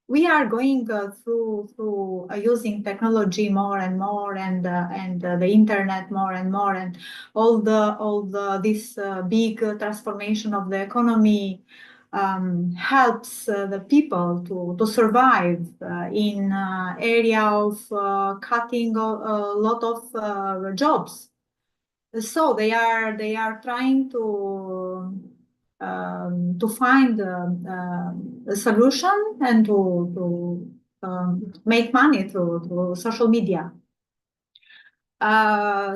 we are going through using technology more and more, and the internet more and more, and all this big transformation of the economy helps the people to survive in area of cutting a lot of jobs. So they are trying to find a solution and to make money through social media.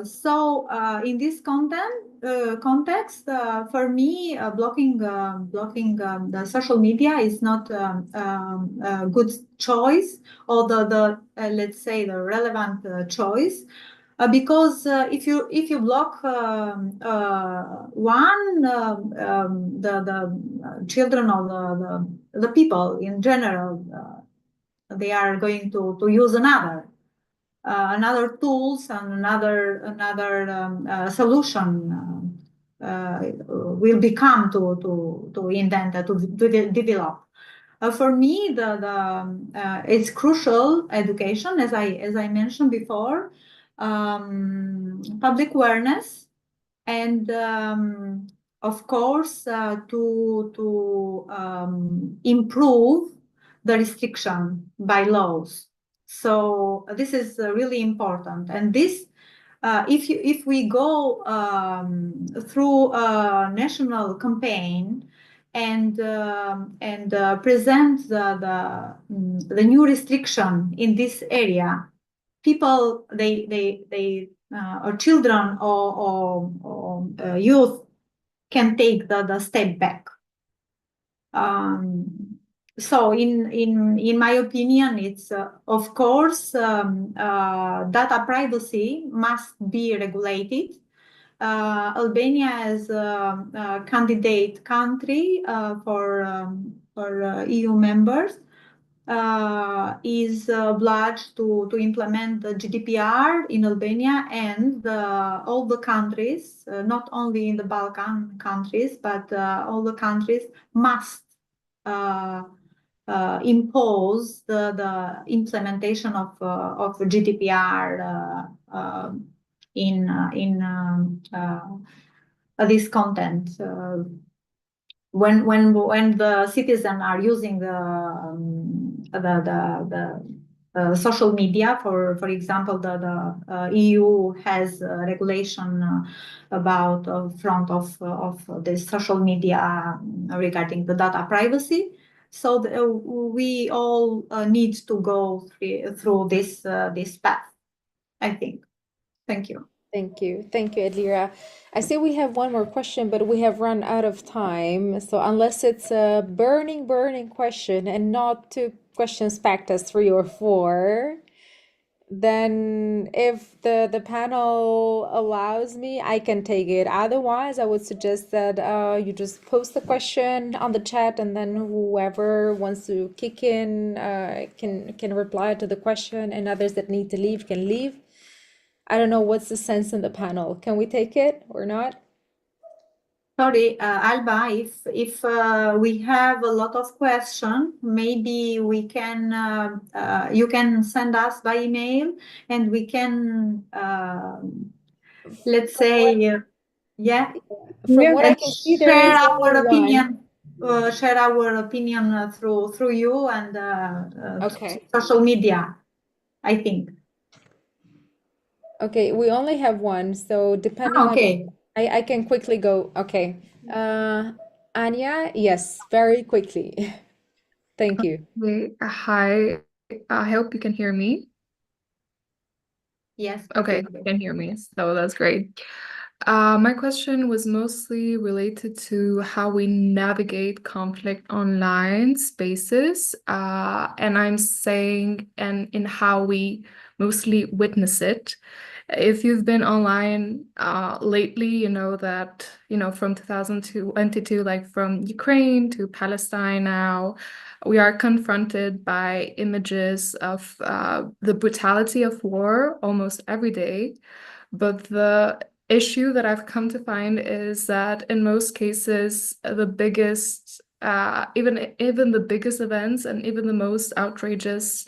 So in this context, for me, blocking the social media is not a good choice, or the let's say the relevant choice. Because if you block one, the children or the people in general, they are going to use another tools and another solution will become to invent to develop. For me, it's crucial education, as I mentioned before. Public awareness, and of course to improve the restriction by laws. So this is really important, and this if we go through a national campaign and present the new restriction in this area, people, or children or youth can take the step back. So in my opinion, it's of course data privacy must be regulated, Albania as a candidate country for EU members is obliged to implement the GDPR in Albania, and all the countries, not only in the Balkan countries, but all the countries must impose the implementation of GDPR in this content. When the citizens are using the social media, for example, the EU has a regulation about front of the social media regarding the data privacy. So we all need to go through this path, I think. Thank you. Thank you. Thank you, Adlira. I see we have one more question, but we have run out of time. So unless it's a burning question and not two questions packed as 3 or 4, then if the panel allows me, I can take it. Otherwise, I would suggest that you just post the question on the chat, and then whoever wants to kick in can reply to the question, and others that need to leave can leave. I don't know what's the sense in the panel. Can we take it or not? Sorry, Alba, if we have a lot of questions, maybe we can you can send us by email, and we can let's say yeah, From what I can see, there share is our only opinion. Share our opinion through you and Okay. social media, I think. Okay, we only have one, so depending Okay. on I can quickly go. Okay. Anya, yes, very quickly. Thank you. Hi, I hope you can hear me. Yes. Okay, you can hear me, so that's great. My question was mostly related to how we navigate conflict online spaces, and I'm saying, and in how we mostly witness it. If you've been online lately, you know that, from 2022, like from Ukraine to Palestine now, we are confronted by images of the brutality of war almost every day. But the issue that I've come to find is that in most cases, the biggest, even the biggest events and even the most outrageous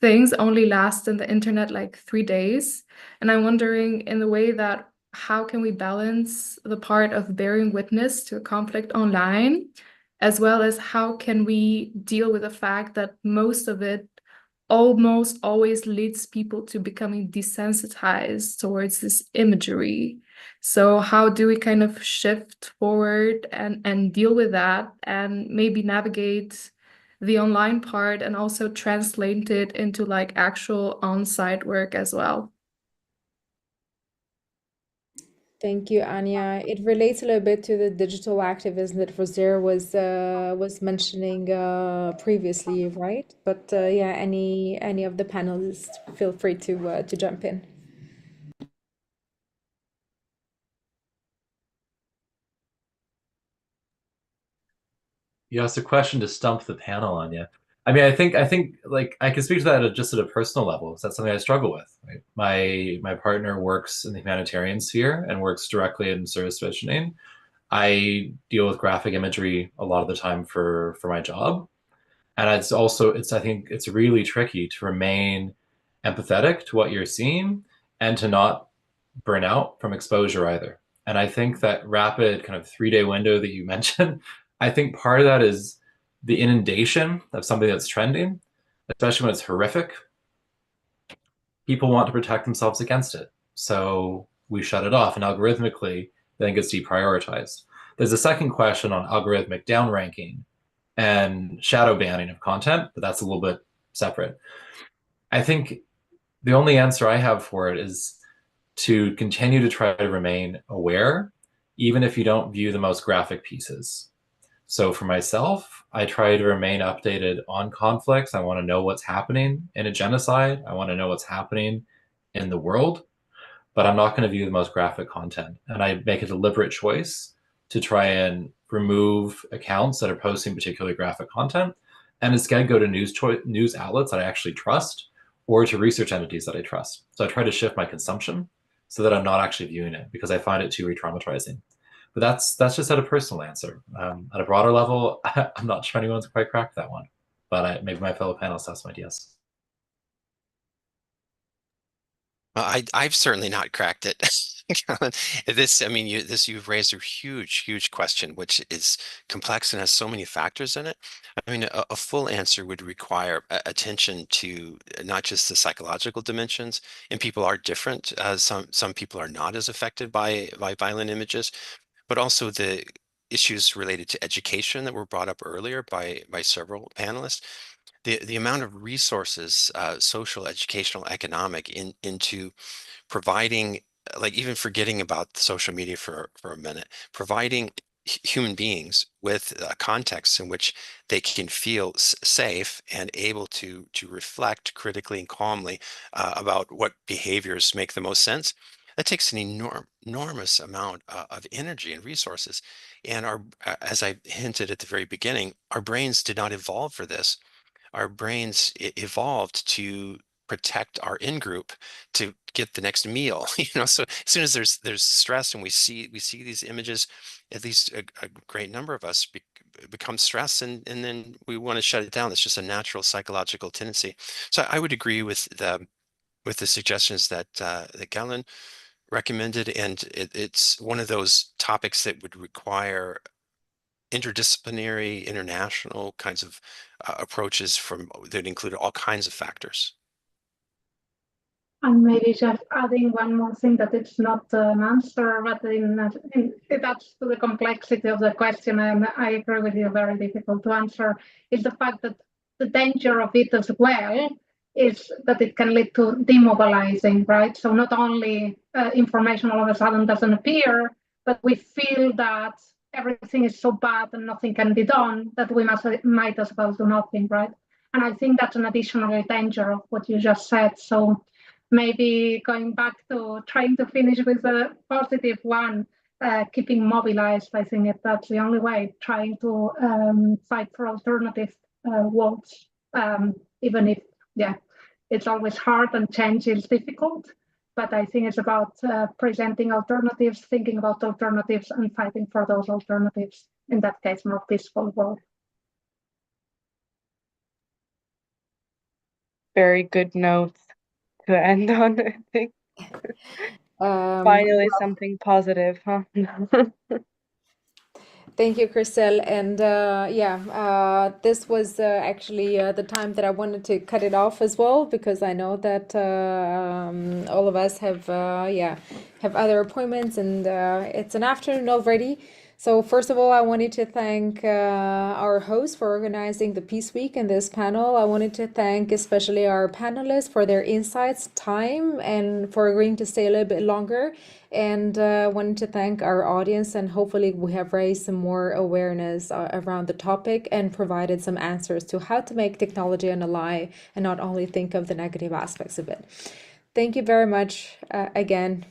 things only last in the internet like 3 days. And I'm wondering, in the way that, how can we balance the part of bearing witness to a conflict online, as well as how can we deal with the fact that most of it almost always leads people to becoming desensitized towards this imagery. So how do we kind of shift forward and deal with that, and maybe navigate the online part and also translate it into like actual on-site work as well? Thank you, Anya. It relates a little bit to the digital activism that Rosier was mentioning previously, right? But yeah, any of the panelists, feel free to jump in. You asked a question to stump the panel on you. I mean, I think like I can speak to that just at a personal level. So that's something I struggle with. Right? My partner works in the humanitarian sphere and works directly in service provisioning. I deal with graphic imagery a lot of the time for my job, and I think it's really tricky to remain empathetic to what you're seeing and to not burn out from exposure either. And I think that rapid kind of 3-day window that you mentioned, I think part of that is the inundation of something that's trending, especially when it's horrific. People want to protect themselves against it. So we shut it off, and algorithmically, then it gets deprioritized. There's a second question on algorithmic downranking and shadow banning of content, but that's a little bit separate. I think the only answer I have for it is to continue to try to remain aware, even if you don't view the most graphic pieces. So for myself, I try to remain updated on conflicts. I want to know what's happening in a genocide. I want to know what's happening in the world. but I'm not going to view the most graphic content. And I make a deliberate choice to try and remove accounts that are posting particularly graphic content, and instead go to news outlets that I actually trust, or to research entities that I trust. So I try to shift my consumption so that I'm not actually viewing it, because I find it too re-traumatizing. But that's just at a personal answer. At a broader level, I'm not sure anyone's quite cracked that one, but maybe my fellow panelists have some ideas. I've certainly not cracked it. This, I mean, you've raised a huge question, which is complex and has so many factors in it. I mean, a full answer would require attention to not just the psychological dimensions, and people are different. Some people are not as affected by violent images, but also the issues related to education that were brought up earlier by several panelists. The amount of resources, social, educational, economic, into providing, like, even forgetting about social media for a minute, providing human beings with contexts in which they can feel safe and able to reflect critically and calmly about what behaviors make the most sense. That takes an enormous amount of energy and resources. And as I hinted at the very beginning, our brains did not evolve for this. Our brains evolved to protect our in-group, to get the next meal. So as soon as there's stress and we see these images, at least a great number of us become stressed, and then we want to shut it down. It's just a natural psychological tendency. So I would agree with the suggestions that Galen recommended, and it's one of those topics that would require interdisciplinary, international kinds of approaches that include all kinds of factors. And maybe just adding one more thing, that it's not an answer, but it adds to the complexity of the question, and I agree with you, very difficult to answer, is the fact that the danger of it as well is that it can lead to demobilizing, right? So not only information all of a sudden doesn't appear, but we feel that everything is so bad and nothing can be done that we might as well do nothing, right? And I think that's an additional danger of what you just said. So maybe going back to trying to finish with a positive one, keeping mobilized, I think that's the only way, trying to fight for alternative worlds, even if, it's always hard and change is difficult. But I think it's about presenting alternatives, thinking about alternatives, and fighting for those alternatives, in that case, more peaceful world. Very good notes to end on, I think. Finally, something positive, huh? Thank you, Christelle. And this was actually the time that I wanted to cut it off as well, because I know that all of us have other appointments, and it's an afternoon already. So first of all, I wanted to thank our host for organizing the Peace Week and this panel. I wanted to thank especially our panelists for their insights, time, and for agreeing to stay a little bit longer. And wanted to thank our audience, and hopefully we have raised some more awareness around the topic and provided some answers to how to make technology an ally and not only think of the negative aspects of it. Thank you very much again.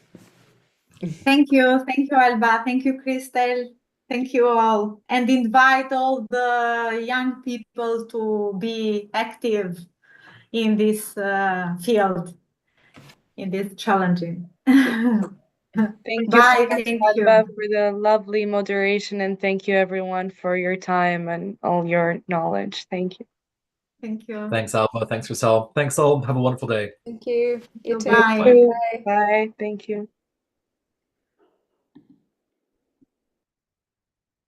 Thank you, Alba. Thank you, Christelle. Thank you all, and invite all the young people to be active in this field, in this challenging. Thank Bye. you, Alba, for the lovely moderation, and thank you everyone for your time and all your knowledge. Thank you. Thank you. Thanks, Alba. Thanks, Christelle. Thanks all. Have a wonderful day. Thank you. You too. Bye. Bye. Thank you.